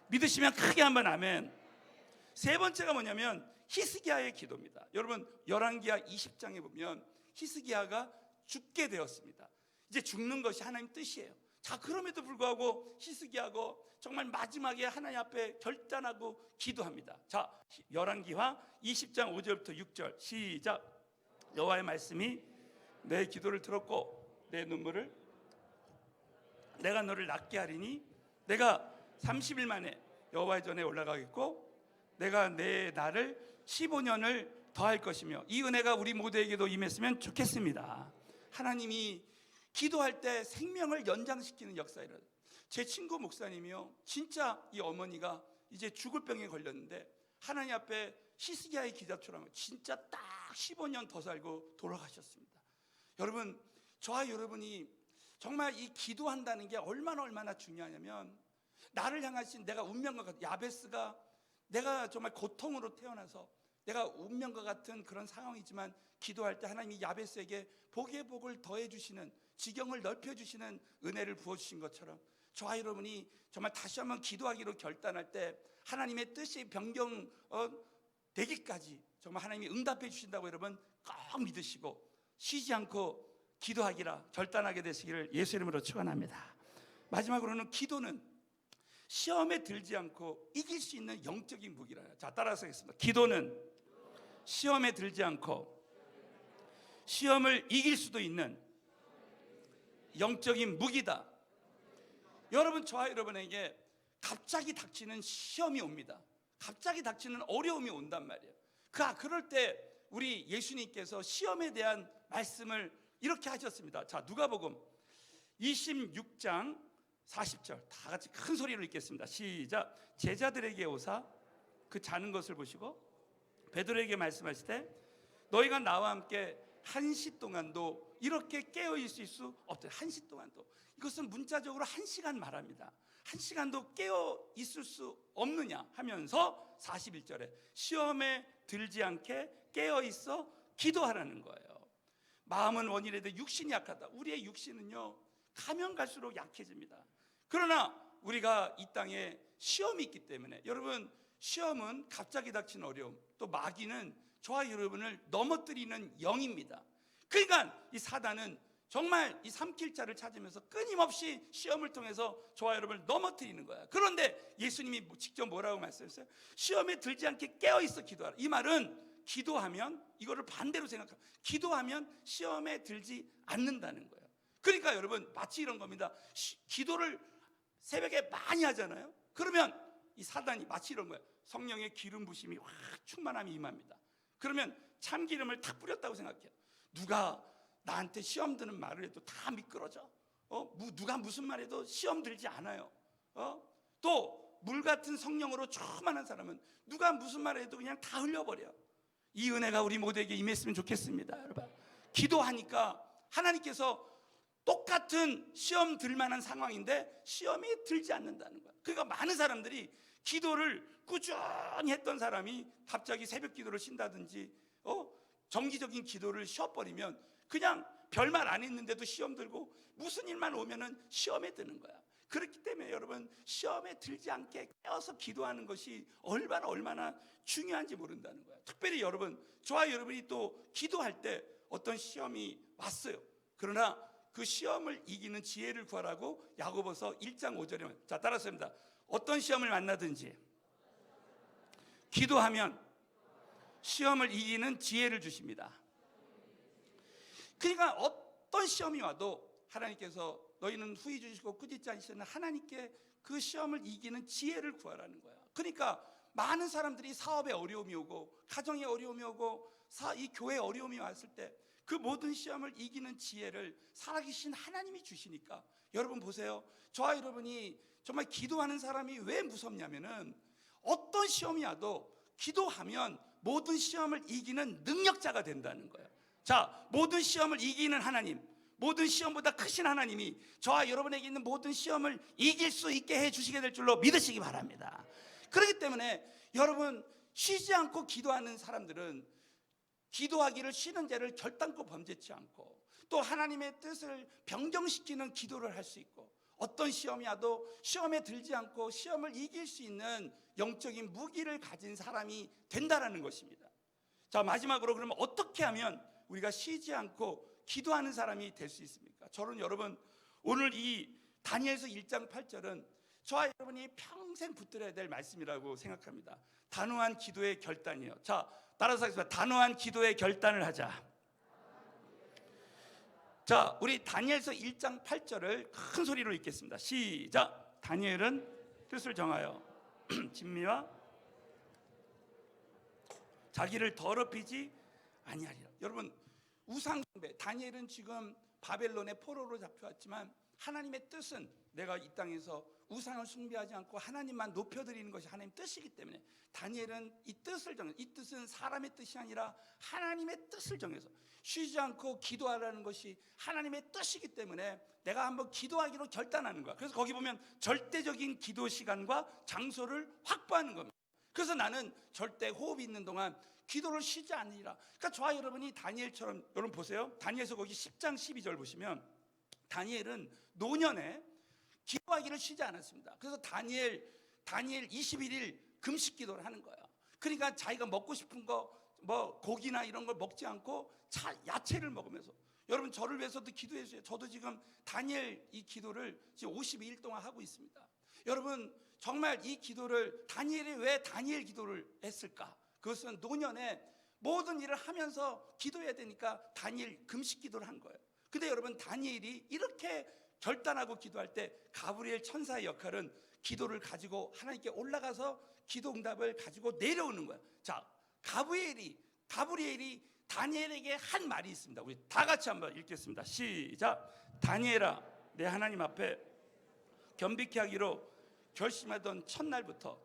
믿으시면 크게 한번 아멘. 세 번째가 뭐냐면 히스기야의 기도입니다. 여러분 열왕기하 20장에 보면 히스기야가 죽게 되었습니다. 이제 죽는 것이 하나님 뜻이에요. 자, 그럼에도 불구하고 히스기야가 정말 마지막에 하나님 앞에 결단하고 기도합니다. 자, 열왕기하 20장 5절부터 6절 시작. 여호와의 말씀이 내 기도를 들었고 내 눈물을 내가 너를 낫게 하리니 내가 30일 만에 여호와의 전에 올라가겠고 내가 내 날을 15년을 더할 것이며 이 은혜가 우리 모두에게도 임했으면 좋겠습니다. 하나님이 기도할 때 생명을 연장시키는 역사를, 제 친구 목사님이요 진짜 이 어머니가 이제 죽을 병에 걸렸는데 하나님 앞에 히스기야의 기도처럼 진짜 딱 15년 더 살고 돌아가셨습니다. 여러분 저와 여러분이 정말 이 기도한다는 게 얼마나 중요하냐면 나를 향하신 내가 운명과 같은 야베스가 내가 정말 고통으로 태어나서 내가 운명과 같은 그런 상황이지만 기도할 때 하나님이 야베스에게 복의 복을 더해 주시는, 지경을 넓혀 주시는 은혜를 부어 주신 것처럼 저와 여러분이 정말 다시 한번 기도하기로 결단할 때 하나님의 뜻이 변경되기까지 정말 하나님이 응답해 주신다고 여러분 꼭 믿으시고 쉬지 않고 기도하기라 결단하게 되시기를 예수 이름으로 축원합니다. 마지막으로는 기도는 시험에 들지 않고 이길 수 있는 영적인 무기라. 자, 따라서 하겠습니다. 기도는 시험에 들지 않고 시험을 이길 수도 있는 영적인 무기다. 여러분, 저와 여러분에게 갑자기 닥치는 시험이 옵니다. 갑자기 닥치는 어려움이 온단 말이에요. 그럴 때 우리 예수님께서 시험에 대한 말씀을 이렇게 하셨습니다. 자, 누가복음 26장 40절 다 같이 큰 소리로 읽겠습니다. 시작. 제자들에게 오사 그 자는 것을 보시고 베드로에게 말씀하실 때 너희가 나와 함께 한 시 동안도 이렇게 깨어 있을 수 없다. 한 시 동안도. 이것은 문자적으로 1시간 말합니다. 1시간도 깨어 있을 수 없느냐 하면서 41절에 시험에 들지 않게 깨어 있어 기도하라는 거예요. 마음은 원이라도 육신이 약하다. 우리의 육신은요 가면 갈수록 약해집니다. 그러나 우리가 이 땅에 시험이 있기 때문에, 여러분, 시험은 갑자기 닥친 어려움, 또 마귀는 저와 여러분을 넘어뜨리는 영입니다. 그러니까 이 사단은 정말 이 삼킬 자를 찾으면서 끊임없이 시험을 통해서 저와 여러분을 넘어뜨리는 거야. 그런데 예수님이 직접 뭐라고 말씀하셨어요? 시험에 들지 않게 깨어있어 기도하라. 이 말은 기도하면, 이거를 반대로 생각하면 기도하면 시험에 들지 않는다는 거예요. 그러니까 여러분 마치 이런 겁니다. 기도를 새벽에 많이 하잖아요. 그러면 이 사단이 마치 이런 거예요. 성령의 기름 부심이 확 충만함이 임합니다. 그러면 참기름을 탁 뿌렸다고 생각해요. 누가 나한테 시험 드는 말을 해도 다 미끄러져. 누가 무슨 말 해도 시험 들지 않아요. 또 물 같은 성령으로 충만한 사람은 누가 무슨 말 해도 그냥 다 흘려버려. 이 은혜가 우리 모두에게 임했으면 좋겠습니다. 여러분, 기도하니까 하나님께서 똑같은 시험 들 만한 상황인데 시험이 들지 않는다는 거야. 그러니까 많은 사람들이 기도를 꾸준히 했던 사람이 갑자기 새벽 기도를 쉰다든지 정기적인 기도를 쉬어버리면 그냥 별말 안 했는데도 시험 들고 무슨 일만 오면은 시험에 드는 거야. 그렇기 때문에 여러분, 시험에 들지 않게 깨어서 기도하는 것이 얼마나 중요한지 모른다는 거야. 특별히 여러분, 저와 여러분이 또 기도할 때 어떤 시험이 왔어요. 그러나 그 시험을 이기는 지혜를 구하라고 야고보서 1장 5절에, 자, 따라서 합니다. 어떤 시험을 만나든지 기도하면 시험을 이기는 지혜를 주십니다. 그러니까 어떤 시험이 와도 하나님께서 너희는 후히 주시고 꾸짖지 않으시는 하나님께 그 시험을 이기는 지혜를 구하라는 거야. 그러니까 많은 사람들이 사업에 어려움이 오고 가정에 어려움이 오고 이 교회에 어려움이 왔을 때 그 모든 시험을 이기는 지혜를 살아계신 하나님이 주시니까, 여러분 보세요. 저와 여러분이 정말 기도하는 사람이 왜 무섭냐면은 어떤 시험이 와도 기도하면 모든 시험을 이기는 능력자가 된다는 거예요. 자, 모든 시험을 이기는 하나님, 모든 시험보다 크신 하나님이 저와 여러분에게 있는 모든 시험을 이길 수 있게 해주시게 될 줄로 믿으시기 바랍니다. 그렇기 때문에 여러분, 쉬지 않고 기도하는 사람들은 기도하기를 쉬는 죄를 결단코 범죄치 않고 또 하나님의 뜻을 변경시키는 기도를 할 수 있고, 어떤 시험이 와도 시험에 들지 않고 시험을 이길 수 있는 영적인 무기를 가진 사람이 된다라는 것입니다. 자, 마지막으로 그러면 어떻게 하면 우리가 쉬지 않고 기도하는 사람이 될 수 있습니까? 저는 여러분, 오늘 이 다니엘서 1장 8절은 저와 여러분이 평생 붙들어야 될 말씀이라고 생각합니다. 단호한 기도의 결단이에요. 자, 따라서 하겠습니다. 단호한 기도의 결단을 하자. 자, 우리 다니엘서 1장 8절을 큰 소리로 읽겠습니다. 시작. 다니엘은 뜻을 정하여 진미와 자기를 더럽히지 아니하리라. 여러분, 우상숭배, 다니엘은 지금 바벨론의 포로로 잡혀왔지만 하나님의 뜻은 내가 이 땅에서 우상을 숭배하지 않고 하나님만 높여드리는 것이 하나님의 뜻이기 때문에 다니엘은 이 뜻을 정해서, 이 뜻은 사람의 뜻이 아니라 하나님의 뜻을 정해서 쉬지 않고 기도하라는 것이 하나님의 뜻이기 때문에 내가 한번 기도하기로 결단하는 거야. 그래서 거기 보면 절대적인 기도 시간과 장소를 확보하는 겁니다. 그래서 나는 절대 호흡이 있는 동안 기도를 쉬지 않으리라. 그러니까 저와 여러분이 다니엘처럼, 여러분 보세요. 다니엘서 거기 10장 12절 보시면 다니엘은 노년에 기도하기를 쉬지 않았습니다. 그래서 다니엘 21일 금식 기도를 하는 거예요. 그러니까 자기가 먹고 싶은 거 뭐 고기나 이런 걸 먹지 않고 야채를 먹으면서, 여러분 저를 위해서도 기도해 주세요. 저도 지금 다니엘 이 기도를 지금 52일 동안 하고 있습니다. 여러분 정말 이 기도를, 다니엘이 왜 다니엘 기도를 했을까? 그것은 노년에 모든 일을 하면서 기도해야 되니까 다니엘 금식 기도를 한 거예요. 근데 여러분 다니엘이 이렇게 결단하고 기도할 때 가브리엘 천사의 역할은 기도를 가지고 하나님께 올라가서 기도 응답을 가지고 내려오는 거예요. 자, 가브리엘이 다니엘에게 한 말이 있습니다. 우리 다 같이 한번 읽겠습니다. 시작. 다니엘아, 내 하나님 앞에 겸비케 하기로 결심하던 첫날부터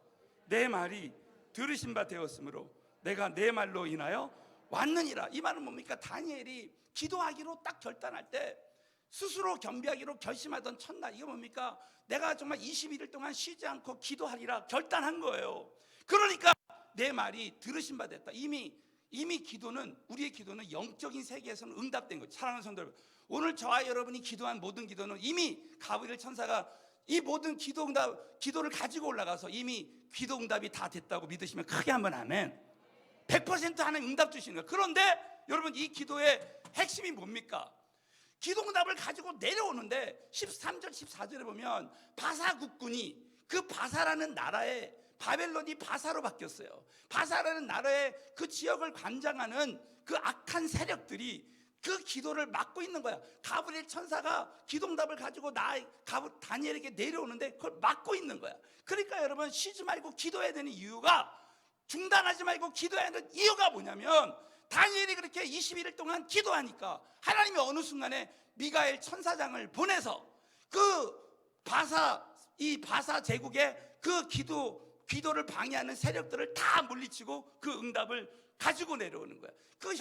내 말이 들으신 바 되었으므로 내가 내 말로 인하여 왔느니라. 이 말은 뭡니까? 다니엘이 기도하기로 딱 결단할 때 스스로 겸비하기로 결심하던 첫날, 이게 뭡니까? 내가 정말 21일 동안 쉬지 않고 기도하리라 결단한 거예요. 그러니까 내 말이 들으신 바 됐다. 이미 기도는, 우리의 기도는 영적인 세계에서는 응답된 거죠. 사랑하는 성도 여러분, 오늘 저와 여러분이 기도한 모든 기도는 이미 가브리엘 천사가 이 모든 기도를 가지고 올라가서 이미 기도 응답이 다 됐다고 믿으시면 크게 한번 아멘. 100% 하나님 응답 주시는 거예요. 그런데 여러분 이 기도의 핵심이 뭡니까? 기도 응답을 가지고 내려오는데 13절 14절에 보면 바사 국군이, 그 바사라는 나라에, 바벨론이 바사로 바뀌었어요. 바사라는 나라의 그 지역을 관장하는 그 악한 세력들이 그 기도를 막고 있는 거야. 가브리엘 천사가 기도응답을 가지고 다니엘에게 내려오는데 그걸 막고 있는 거야. 그러니까 여러분 쉬지 말고 기도해야 되는 이유가, 중단하지 말고 기도해야 하는 이유가 뭐냐면, 다니엘이 그렇게 21일 동안 기도하니까 하나님이 어느 순간에 미가엘 천사장을 보내서 그 바사 제국의 그 기도를 방해하는 세력들을 다 물리치고 그 응답을 가지고 내려오는 거야. 그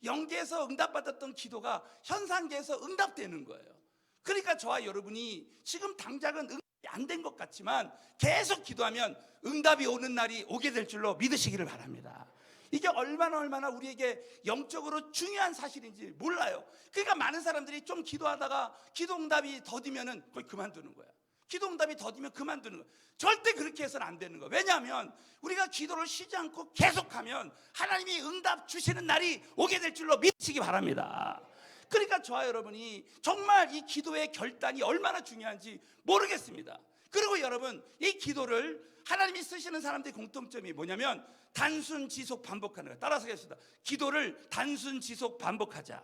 영계에서 응답받았던 기도가 현상계에서 응답되는 거예요. 그러니까 저와 여러분이 지금 당장은 응답이 안 된 것 같지만 계속 기도하면 응답이 오는 날이 오게 될 줄로 믿으시기를 바랍니다. 이게 얼마나 우리에게 영적으로 중요한 사실인지 몰라요. 그러니까 많은 사람들이 좀 기도하다가 기도 응답이 더디면은 거의 그만두는 거야. 기도 응답이 더디면 그만두는 거야. 절대 그렇게 해서는 안 되는 거야. 왜냐하면 우리가 기도를 쉬지 않고 계속하면 하나님이 응답 주시는 날이 오게 될 줄로 믿으시기 바랍니다. 그러니까 저와 여러분이 정말 이 기도의 결단이 얼마나 중요한지 모르겠습니다. 그리고 여러분, 이 기도를 하나님이 쓰시는 사람들의 공통점이 뭐냐면 단순 지속 반복하는 거예요. 따라서 하겠습니다. 기도를 단순 지속 반복하자.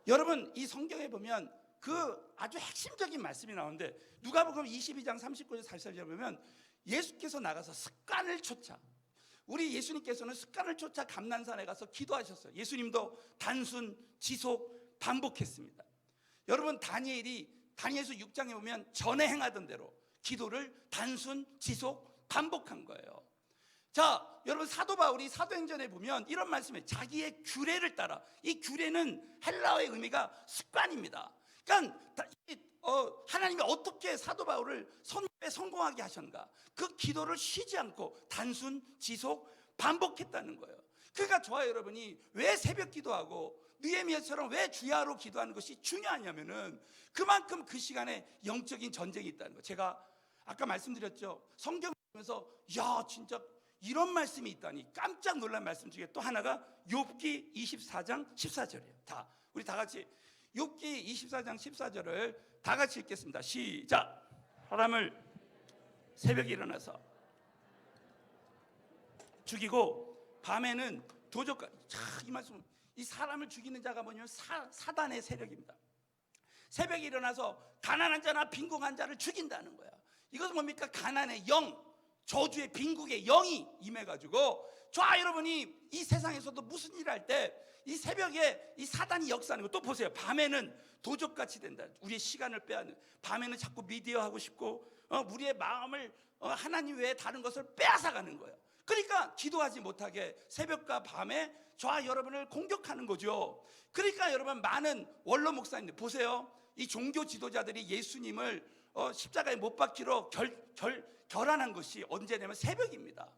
여러분 이 성경에 보면 그 아주 핵심적인 말씀이 나오는데, 누가복음 22장 39절 44절에 보면 예수께서 나가서 습관을 쫓아, 우리 예수님께서는 습관을 쫓아 감난산에 가서 기도하셨어요. 예수님도 단순 지속 반복했습니다. 여러분 다니엘서 6장에 보면 전에 행하던 대로 기도를 단순 지속 반복한 거예요. 자, 여러분 사도 바울이 사도행전에 보면 이런 말씀이에요. 자기의 규례를 따라. 이 규례는 헬라어의 의미가 습관입니다. 그러니까 하나님이 어떻게 사도 바울을 선교에 성공하게 하셨는가? 그 기도를 쉬지 않고 단순 지속 반복했다는 거예요. 그러니까 저와 여러분이 왜 새벽 기도하고 느헤미야처럼 왜 주야로 기도하는 것이 중요하냐면은 그만큼 그 시간에 영적인 전쟁이 있다는 거예요. 제가 아까 말씀드렸죠. 성경을 보면서 야 진짜 이런 말씀이 있다니 깜짝 놀란 말씀 중에 또 하나가 욥기 24장 14절이에요. 우리 다 같이 욥기 24장 14절을 다 같이 읽겠습니다. 시작. 사람을 새벽에 일어나서 죽이고 밤에는 도적과, 이 말씀, 이 사람을 죽이는 자가 뭐냐면 사단의 세력입니다. 새벽에 일어나서 가난한 자나 빈궁한 자를 죽인다는 거야. 이것은 뭡니까? 가난의 영, 저주의 빈국의 영이 임해가지고 저와 여러분이 이 세상에서도 무슨 일을 할 때 이 새벽에 이 사단이 역사하는 거. 또 보세요. 밤에는 도적같이 된다. 우리의 시간을 빼앗는, 밤에는 자꾸 미디어 하고 싶고 우리의 마음을 하나님 외에 다른 것을 빼앗아가는 거예요. 그러니까 기도하지 못하게 새벽과 밤에 저와 여러분을 공격하는 거죠. 그러니까 여러분 많은 원로 목사님들 보세요. 이 종교 지도자들이 예수님을 십자가에 못 박히러 결단한 것이 언제냐면 새벽입니다.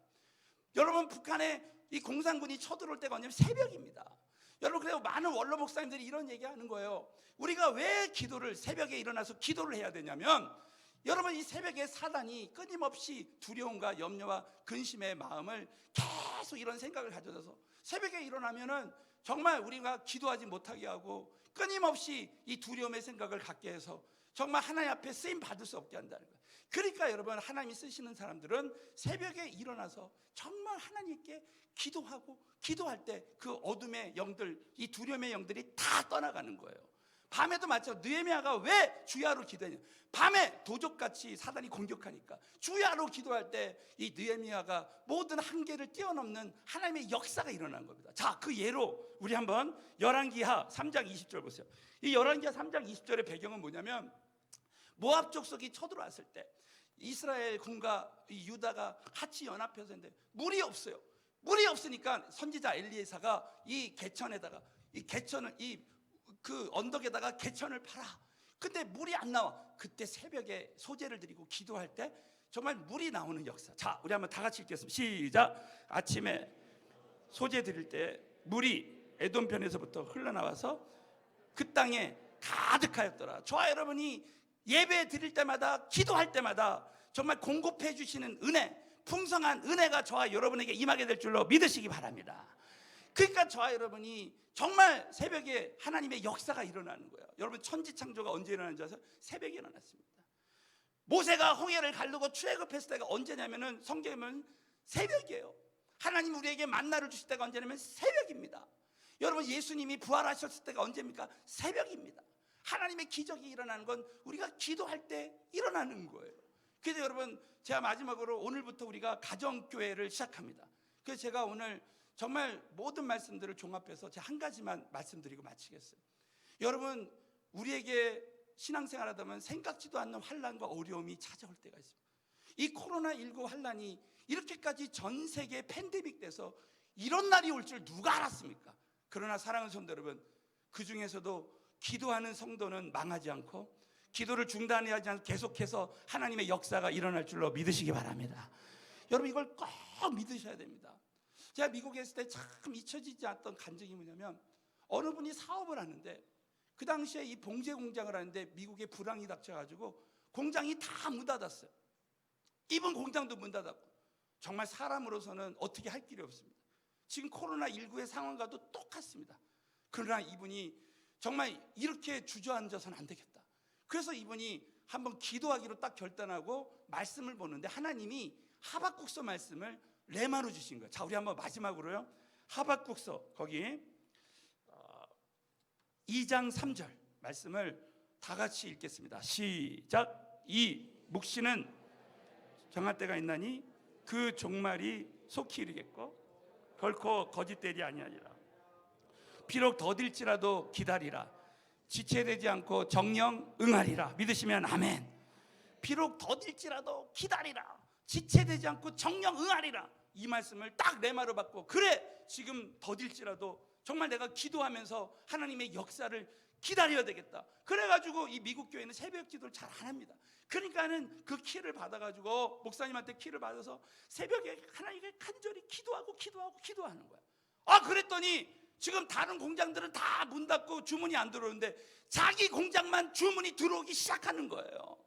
여러분, 북한에 이 공산군이 쳐들어올 때가 언제냐면 새벽입니다. 여러분, 그래서 많은 원로 목사님들이 이런 얘기하는 거예요. 우리가 왜 기도를 새벽에 일어나서 기도를 해야 되냐면, 여러분, 이 새벽에 사단이 끊임없이 두려움과 염려와 근심의 마음을 계속 이런 생각을 가져서 새벽에 일어나면은 정말 우리가 기도하지 못하게 하고 끊임없이 이 두려움의 생각을 갖게 해서 정말 하나님 앞에 쓰임 받을 수 없게 한다는 거예요. 그러니까 여러분, 하나님이 쓰시는 사람들은 새벽에 일어나서 정말 하나님께 기도하고, 기도할 때 그 어둠의 영들, 이 두려움의 영들이 다 떠나가는 거예요. 밤에도 마찬가지로 느헤미야가 왜 주야로 기도했냐, 밤에 도적같이 사단이 공격하니까 주야로 기도할 때 이 느헤미야가 모든 한계를 뛰어넘는 하나님의 역사가 일어난 겁니다. 자, 그 예로 우리 한번 열왕기하 3장 20절 보세요. 이 열왕기하 3장 20절의 배경은 뭐냐면, 모압 족속이 쳐들어왔을 때 이스라엘군과 유다가 같이 연합해서 했는데 물이 없어요. 물이 없으니까 선지자 엘리에사가 이 개천에다가 이 개천을 그 언덕에다가 개천을 파라. 근데 물이 안 나와. 그때 새벽에 소제를 드리고 기도할 때 정말 물이 나오는 역사. 자, 우리 한번 다 같이 읽겠습니다. 시작. 아침에 소제 드릴 때 물이 에돔편에서부터 흘러나와서 그 땅에 가득하였더라. 저와 여러분이 예배 드릴 때마다, 기도할 때마다 정말 공급해 주시는 은혜, 풍성한 은혜가 저와 여러분에게 임하게 될 줄로 믿으시기 바랍니다. 그러니까 저와 여러분이 정말 새벽에 하나님의 역사가 일어나는 거예요. 여러분, 천지창조가 언제 일어나는지 아세요? 새벽에 일어났습니다. 모세가 홍해를 가르고 출애굽했을 때가 언제냐면은 성경에는 새벽이에요. 하나님 우리에게 만나를 주실 때가 언제냐면 새벽입니다. 여러분, 예수님이 부활하셨을 때가 언제입니까? 새벽입니다. 하나님의 기적이 일어나는 건 우리가 기도할 때 일어나는 거예요. 그래서 여러분, 제가 마지막으로 오늘부터 우리가 가정교회를 시작합니다. 그래서 제가 오늘 정말 모든 말씀들을 종합해서 제가 한 가지만 말씀드리고 마치겠어요. 여러분, 우리에게 신앙생활 하다 보면 생각지도 않는 환난과 어려움이 찾아올 때가 있습니다. 이 코로나19 환난이 이렇게까지 전 세계 팬데믹 돼서 이런 날이 올 줄 누가 알았습니까? 그러나 사랑하는 성도 여러분, 그 중에서도 기도하는 성도는 망하지 않고 기도를 중단하지 않고 계속해서 하나님의 역사가 일어날 줄로 믿으시기 바랍니다. 여러분, 이걸 꼭 믿으셔야 됩니다. 제가 미국에 있을 때 참 잊혀지지 않던 간증이 뭐냐면, 어느 분이 사업을 하는데 그 당시에 이 봉제 공장을 하는데 미국에 불황이 닥쳐가지고 공장이 다 문 닫았어요. 이번 공장도 문 닫았고 정말 사람으로서는 어떻게 할 길이 없습니다. 지금 코로나19의 상황과도 똑같습니다. 그러나 이분이 정말 이렇게 주저앉아서는 안 되겠다. 그래서 이분이 한번 기도하기로 딱 결단하고 말씀을 보는데 하나님이 하박국서 말씀을 레마로 주신 거예요. 자, 우리 한번 마지막으로요, 하박국서 거기 2장 3절 말씀을 다 같이 읽겠습니다. 시작. 이 묵시는 정할 때가 있나니 그 종말이 속히 이르겠고 결코 거짓되지 아니하리라. 비록 더딜지라도 기다리라. 지체되지 않고 정령 응하리라. 믿으시면 아멘. 비록 더딜지라도 기다리라. 지체되지 않고 정령 응하리라. 이 말씀을 딱 레마로 받고, 그래, 지금 더딜지라도 정말 내가 기도하면서 하나님의 역사를 기다려야 되겠다. 그래가지고 이 미국 교회는 새벽 기도를 잘 안 합니다. 그러니까는 그 키를 받아가지고 목사님한테 키를 받아서 새벽에 하나님께 간절히 기도하는 거야. 아, 그랬더니 지금 다른 공장들은 다 문 닫고 주문이 안 들어오는데 자기 공장만 주문이 들어오기 시작하는 거예요.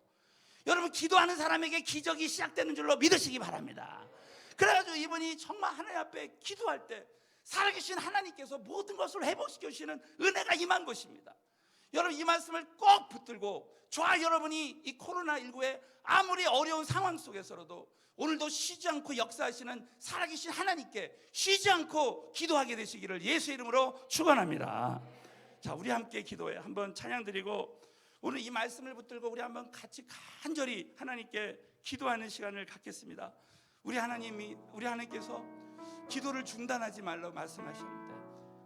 여러분, 기도하는 사람에게 기적이 시작되는 줄로 믿으시기 바랍니다. 그래가지고 이분이 정말 하나님 앞에 기도할 때 살아계신 하나님께서 모든 것을 회복시켜 주시는 은혜가 임한 것입니다. 여러분, 이 말씀을 꼭 붙들고 저와 여러분이 이 코로나19의 아무리 어려운 상황 속에서라도 오늘도 쉬지 않고 역사하시는 살아계신 하나님께 쉬지 않고 기도하게 되시기를 예수의 이름으로 축원합니다. 자, 우리 함께 기도해 한번 찬양 드리고 오늘 이 말씀을 붙들고 우리 한번 같이 간절히 하나님께 기도하는 시간을 갖겠습니다. 우리 하나님께서 기도를 중단하지 말라고 말씀하시는데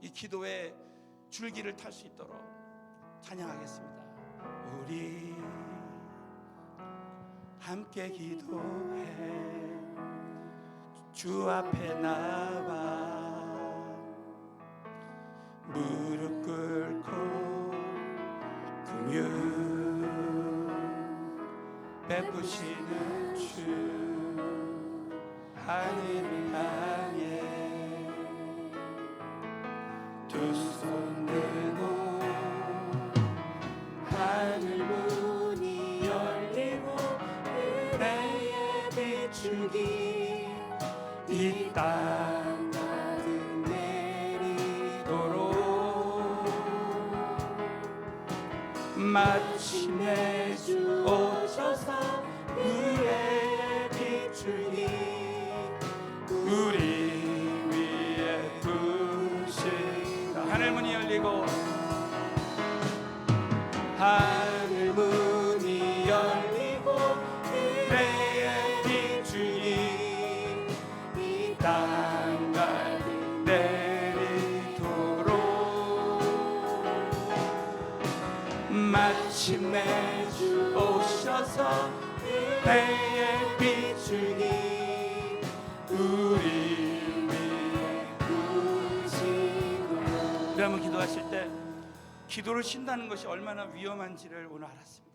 이 기도의 줄기를 탈 수 있도록 찬양하겠습니다. 우리 함께 기도해 주 앞에 나와 무릎 꿇고 긍휼 베푸시는 주 하늘을 마침내 주 오셔서 은혜의 빛주니 우리 위에 부신 하늘 문이 열리고 하늘 문이 열리고 은혜의 빛주니 이 땅까지 내리도록 마침내 주 오셔서 은혜의 빛주니 우리 위에 부시고 우리 한번 기도하실 때 기도를 쉰다는 것이 얼마나 위험한지를 오늘 알았습니다.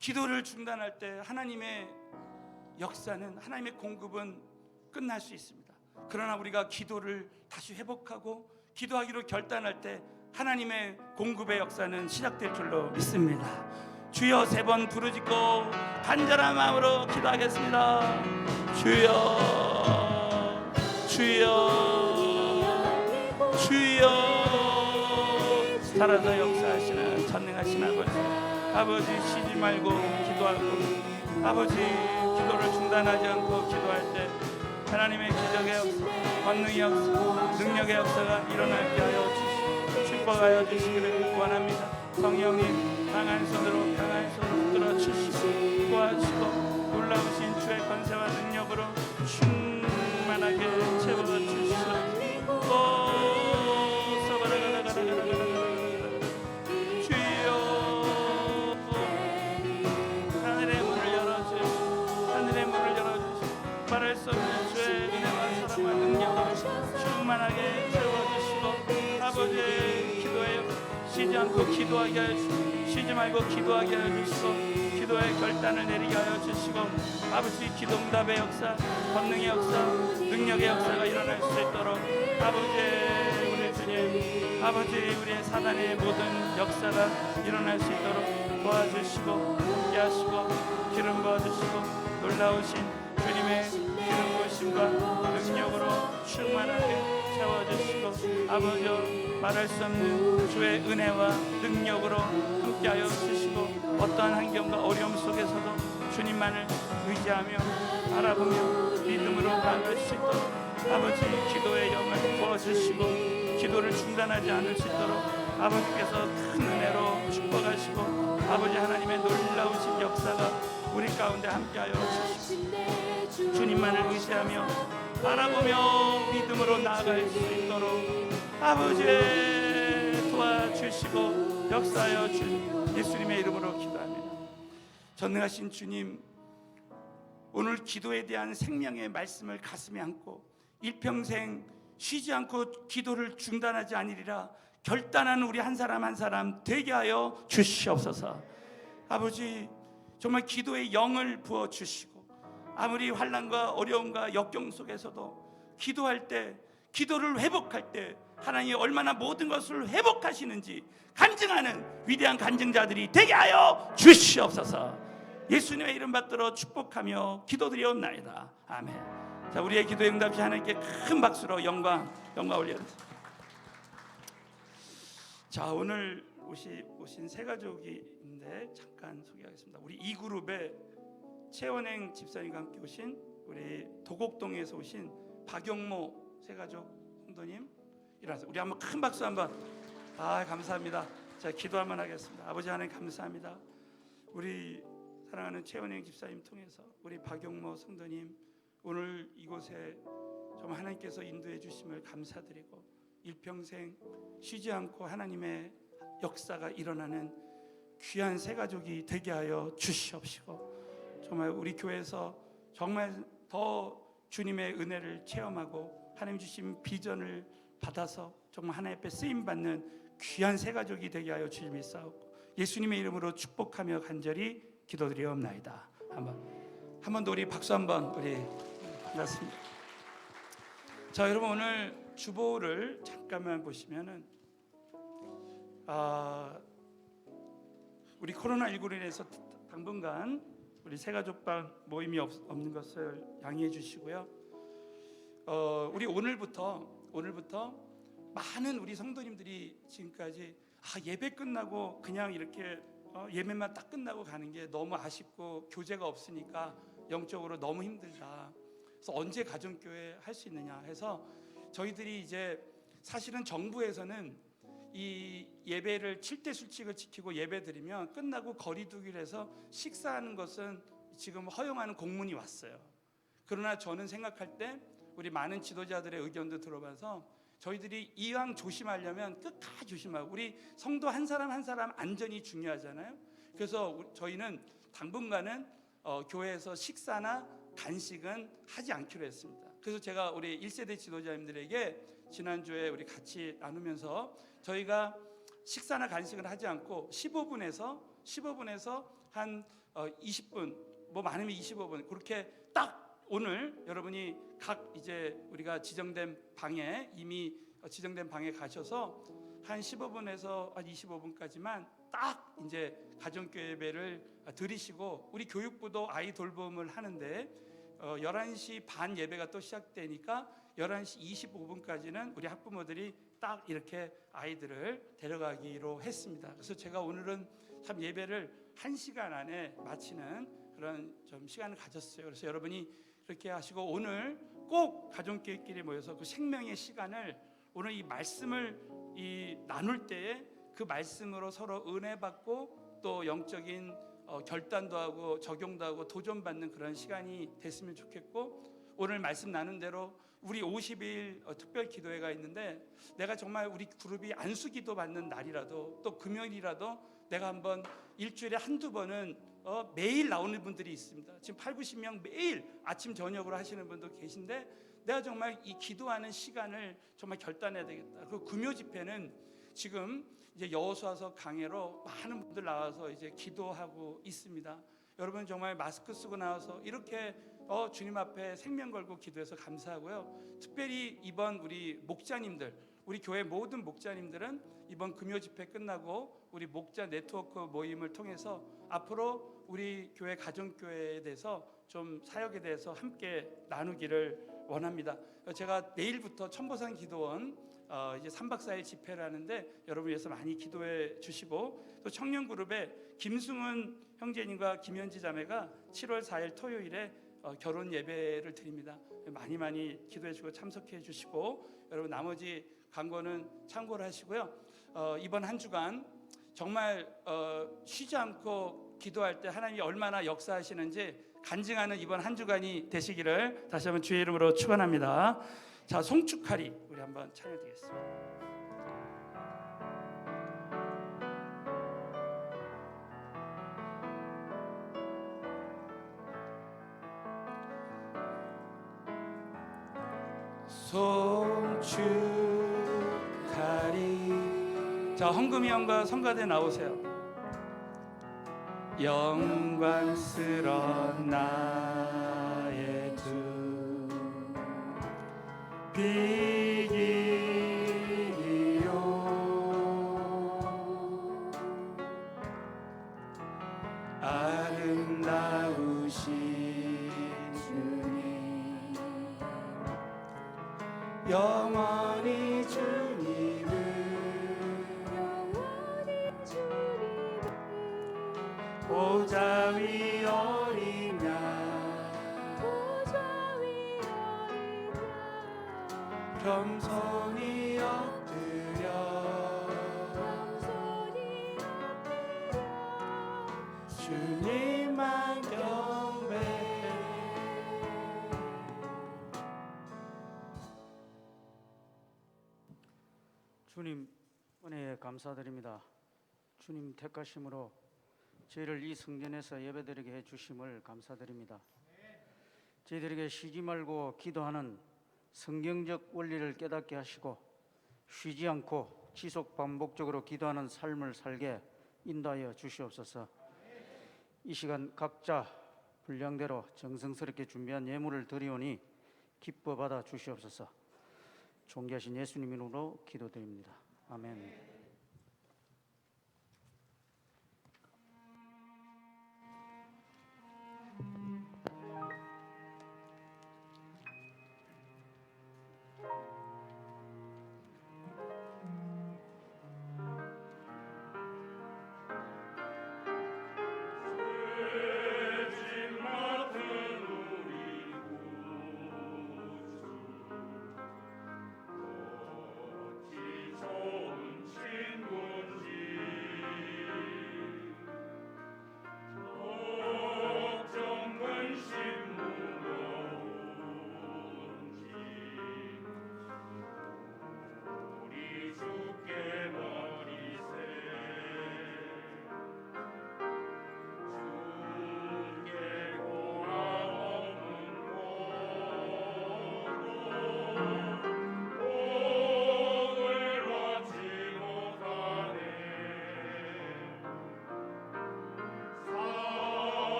기도를 중단할 때 하나님의 역사는, 하나님의 공급은 끝날 수 있습니다. 그러나 우리가 기도를 다시 회복하고 기도하기로 결단할 때 하나님의 공급의 역사는 시작될 줄로 믿습니다. 주여 3번 부르짖고 간절한 마음으로 기도하겠습니다. 주여 주여 주여 살아서 역사하시는 전능하신 아버지 쉬지 말고 기도하고 아버지 기도를 중단하지 않고 기도할 때 하나님의 기적의 역사, 권능의 역사, 능력의 역사가 일어나게 하여 주시고 축복하여 주시기를 원합니다. 성령님 강한 손으로 붙들어 주시고 도와주시고 놀라우신 주의 권세와 능력으로 충만하게 채워주시옵소서. 말할 수 없는 주의 은혜와 사랑과 능력으로 충만하게 채워주시고 아버지의 기도에 쉬지 않고 기도하게 하여 주시고 쉬지 말고 기도하게 하여 주시고 기도의 결단을 내리게 하여 주시고 아버지 기도응답의 역사, 권능의 역사, 능력의 역사가 일어날 수 있도록 아버지 우리 주님 아버지 우리의 사단의 모든 역사가 일어날 수 있도록 도와주시고 함께하시고 기름 부어주시고 놀라우신 주님의 기름 부으심과 능력으로 충만하게 채워주시고 아버지 말할 수 없는 주의 은혜와 능력으로 함께하여 주시고 어떠한 환경과 어려움 속에서도 주님만을 의지하며 바라보며 믿음으로 나아갈 수 있도록 아버지 기도의 영을 부어주시고 기도를 중단하지 않을 수 있도록 아버지께서 큰 은혜로 축복하시고 아버지 하나님의 놀라우신 역사가 우리 가운데 함께하여 주시고 주님만을 의지하며 바라보며 믿음으로 나아갈 수 있도록 아버지 도와주시고 역사하여 주시고 예수님의 이름으로 기도합니다. 전능하신 주님 오늘 기도에 대한 생명의 말씀을 가슴에 안고 일평생 쉬지 않고 기도를 중단하지 아니리라 결단하는 우리 한 사람 한 사람 되게 하여 주시옵소서. 아버지 정말 기도의 영을 부어주시고 아무리 환난과 어려움과 역경 속에서도 기도할 때 기도를 회복할 때 하나님이 얼마나 모든 것을 회복하시는지 간증하는 위대한 간증자들이 되게 하여 주시옵소서. 예수님의 이름 받들어 축복하며 기도드리옵나이다. 아멘. 자, 우리의 기도의 응답이 하나님께 큰 박수로 영광 올려드립니다. 자, 오늘 오신 세 가족인데 잠깐 소개하겠습니다. 우리 이 그룹에 최원행 집사님과 함께 오신 우리 도곡동에서 오신 박영모 세 가족 성도님 일어나서 우리 한번 큰 박수 한번. 감사합니다. 자, 기도 한번 하겠습니다. 아버지 하나님 감사합니다. 우리 사랑하는 최원행 집사님 통해서 우리 박영모 성도님 오늘 이곳에 정말 하나님께서 인도해 주심을 감사드리고 일평생 쉬지 않고 하나님의 역사가 일어나는 귀한 세 가족이 되게 하여 주시옵시고 정말 우리 교회에서 정말 더 주님의 은혜를 체험하고 하나님 주신 비전을 받아서 정말 하나님 앞에 쓰임받는 귀한 세 가족이 되게 하여 주님 믿사옵고 예수님의 이름으로 축복하며 간절히 기도드리옵나이다. 한 번 더 우리 박수 한번 우리 반갑습니다. 자, 여러분 오늘 주보를 잠깐만 보시면은 우리 코로나19로 인해서 당분간 우리 새가족방 모임이 없는 것을 양해해 주시고요. 우리 오늘부터 많은 우리 성도님들이 지금까지 예배 끝나고 그냥 이렇게 예배만 딱 끝나고 가는 게 너무 아쉽고 교제가 없으니까 영적으로 너무 힘들다. 그래서 언제 가정교회 할 수 있느냐 해서 저희들이 이제 사실은 정부에서는 이 예배를 7대 수칙을 지키고 예배 드리면 끝나고 거리두기를 해서 식사하는 것은 지금 허용하는 공문이 왔어요. 그러나 저는 생각할 때 우리 많은 지도자들의 의견도 들어봐서 저희들이 이왕 조심하려면 끝까지 조심하고 우리 성도 한 사람 한 사람 안전이 중요하잖아요. 그래서 저희는 당분간은 교회에서 식사나 간식은 하지 않기로 했습니다. 그래서 제가 우리 1세대 지도자님들에게 지난주에 우리 같이 나누면서 저희가 식사나 간식을 하지 않고 15분에서 한 20분, 뭐 많으면 25분 그렇게 딱 오늘 여러분이 각 이제 우리가 지정된 방에 이미 지정된 방에 가셔서 한 15분에서 한 25분까지만 딱 이제 가정교회 예배를 드리시고 우리 교육부도 아이 돌봄을 하는데 11시 반 예배가 또 시작되니까 11시 25분까지는 우리 학부모들이 딱 이렇게 아이들을 데려가기로 했습니다. 그래서 제가 오늘은 참 예배를 1시간 안에 마치는 그런 좀 시간을 가졌어요. 그래서 여러분이 그렇게 하시고 오늘 꼭 가정교회끼리 모여서 그 생명의 시간을 오늘 이 말씀을 나눌 때에 그 말씀으로 서로 은혜 받고 또 영적인 결단도 하고 적용도 하고 도전받는 그런 시간이 됐으면 좋겠고 오늘 말씀 나눈 대로 우리 50일 특별 기도회가 있는데 내가 정말 우리 그룹이 안수기도 받는 날이라도 또 금요일이라도 내가 한번 일주일에 한두 번은 매일 나오는 분들이 있습니다. 지금 8, 90명 매일 아침 저녁으로 하시는 분도 계신데 내가 정말 이 기도하는 시간을 정말 결단해야 되겠다. 그 금요 집회는 지금 이제 여호수아서 강해로 많은 분들 나와서 이제 기도하고 있습니다. 여러분 정말 마스크 쓰고 나와서 이렇게 주님 앞에 생명 걸고 기도해서 감사하고요. 특별히 이번 우리 목자님들, 우리 교회 모든 목자님들은 이번 금요 집회 끝나고 우리 목자 네트워크 모임을 통해서 앞으로 우리 교회 가정교회에 대해서 좀 사역에 대해서 함께 나누기를 원합니다. 제가 내일부터 천보산 기도원 이제 3박 4일 집회를 하는데 여러분 위해서 많이 기도해 주시고 또 청년 그룹에 김승훈 형제님과 김현지 자매가 7월 4일 토요일에 결혼 예배를 드립니다. 많이 기도해 주고 참석해 주시고 여러분 나머지 광고는 참고를 하시고요. 이번 한 주간 정말 쉬지 않고 기도할 때 하나님이 얼마나 역사하시는지 간증하는 이번 한 주간이 되시기를 다시 한번 주의 이름으로 축원합니다. 자, 송축하리 우리 한번 찬양 드리겠습니다. 송축하리. 자, 헌금이 형과 성가대 나오세요. 영광스런 나의 주 비기리요 아름다우신 주님 영원히 주님을 보좌 위 어린 양 겸손히 엎드려 주님만 경배해. 주님 은혜에 감사드립니다. 주님 택하심으로 저희를 이 성전에서 예배드리게 해주심을 감사드립니다. 저희들에게 쉬지 말고 기도하는 성경적 원리를 깨닫게 하시고 쉬지 않고 지속 반복적으로 기도하는 삶을 살게 인도하여 주시옵소서. 이 시간 각자 분량대로 정성스럽게 준비한 예물을 드리오니 기뻐 받아 주시옵소서. 존귀하신 예수님 이름으로 기도드립니다. 아멘.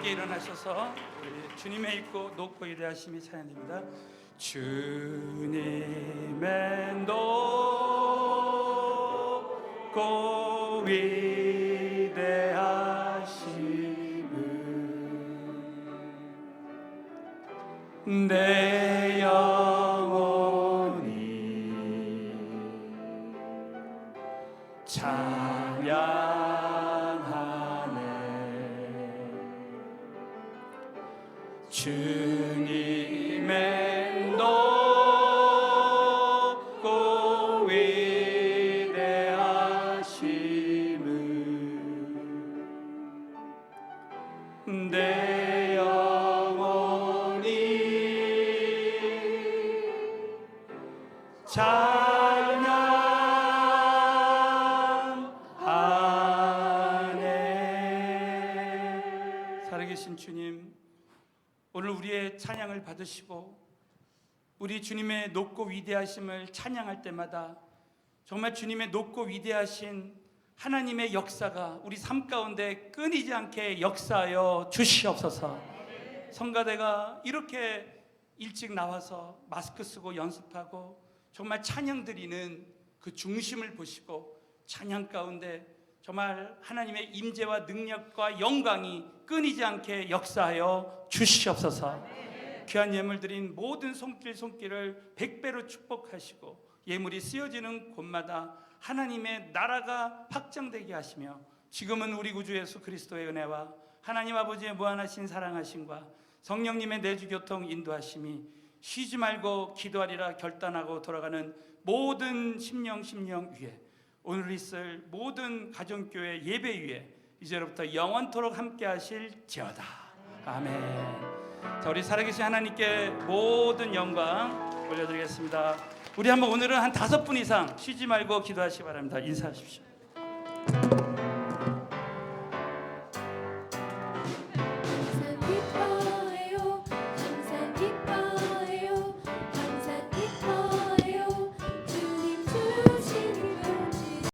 함께 일어나셔서 우리 주님의 있고 높고 위대하심이 찬양됩니다. 주님의 높고 위대하심은 내 영혼이 찬양하네. 주님의 높고 위대하심은 내 영혼이 찬양하네. 살아계신 주님, 오늘 우리의 찬양을 받으시고 우리 주님의 높고 위대하심을 찬양할 때마다 정말 주님의 높고 위대하신 하나님의 역사가 우리 삶 가운데 끊이지 않게 역사하여 주시옵소서. 성가대가 이렇게 일찍 나와서 마스크 쓰고 연습하고 정말 찬양 드리는 그 중심을 보시고 찬양 가운데 정말 하나님의 임재와 능력과 영광이 끊이지 않게 역사하여 주시옵소서. 귀한 예물 드린 모든 손길을 100배로 축복하시고 예물이 쓰여지는 곳마다 하나님의 나라가 확장되게 하시며 지금은 우리 구주 예수 그리스도의 은혜와 하나님 아버지의 무한하신 사랑하심과 성령님의 내주교통 인도하심이 쉬지 말고 기도하리라 결단하고 돌아가는 모든 심령 위에 오늘 있을 모든 가정교회 예배 위에 이제로부터 영원토록 함께 하실지어다. 아멘. 자, 우리 살아계신 하나님께 모든 영광 올려드리겠습니다. 우리 한번 오늘은 한 5분 이상 쉬지 말고 기도하시기 바랍니다. 인사하십시오.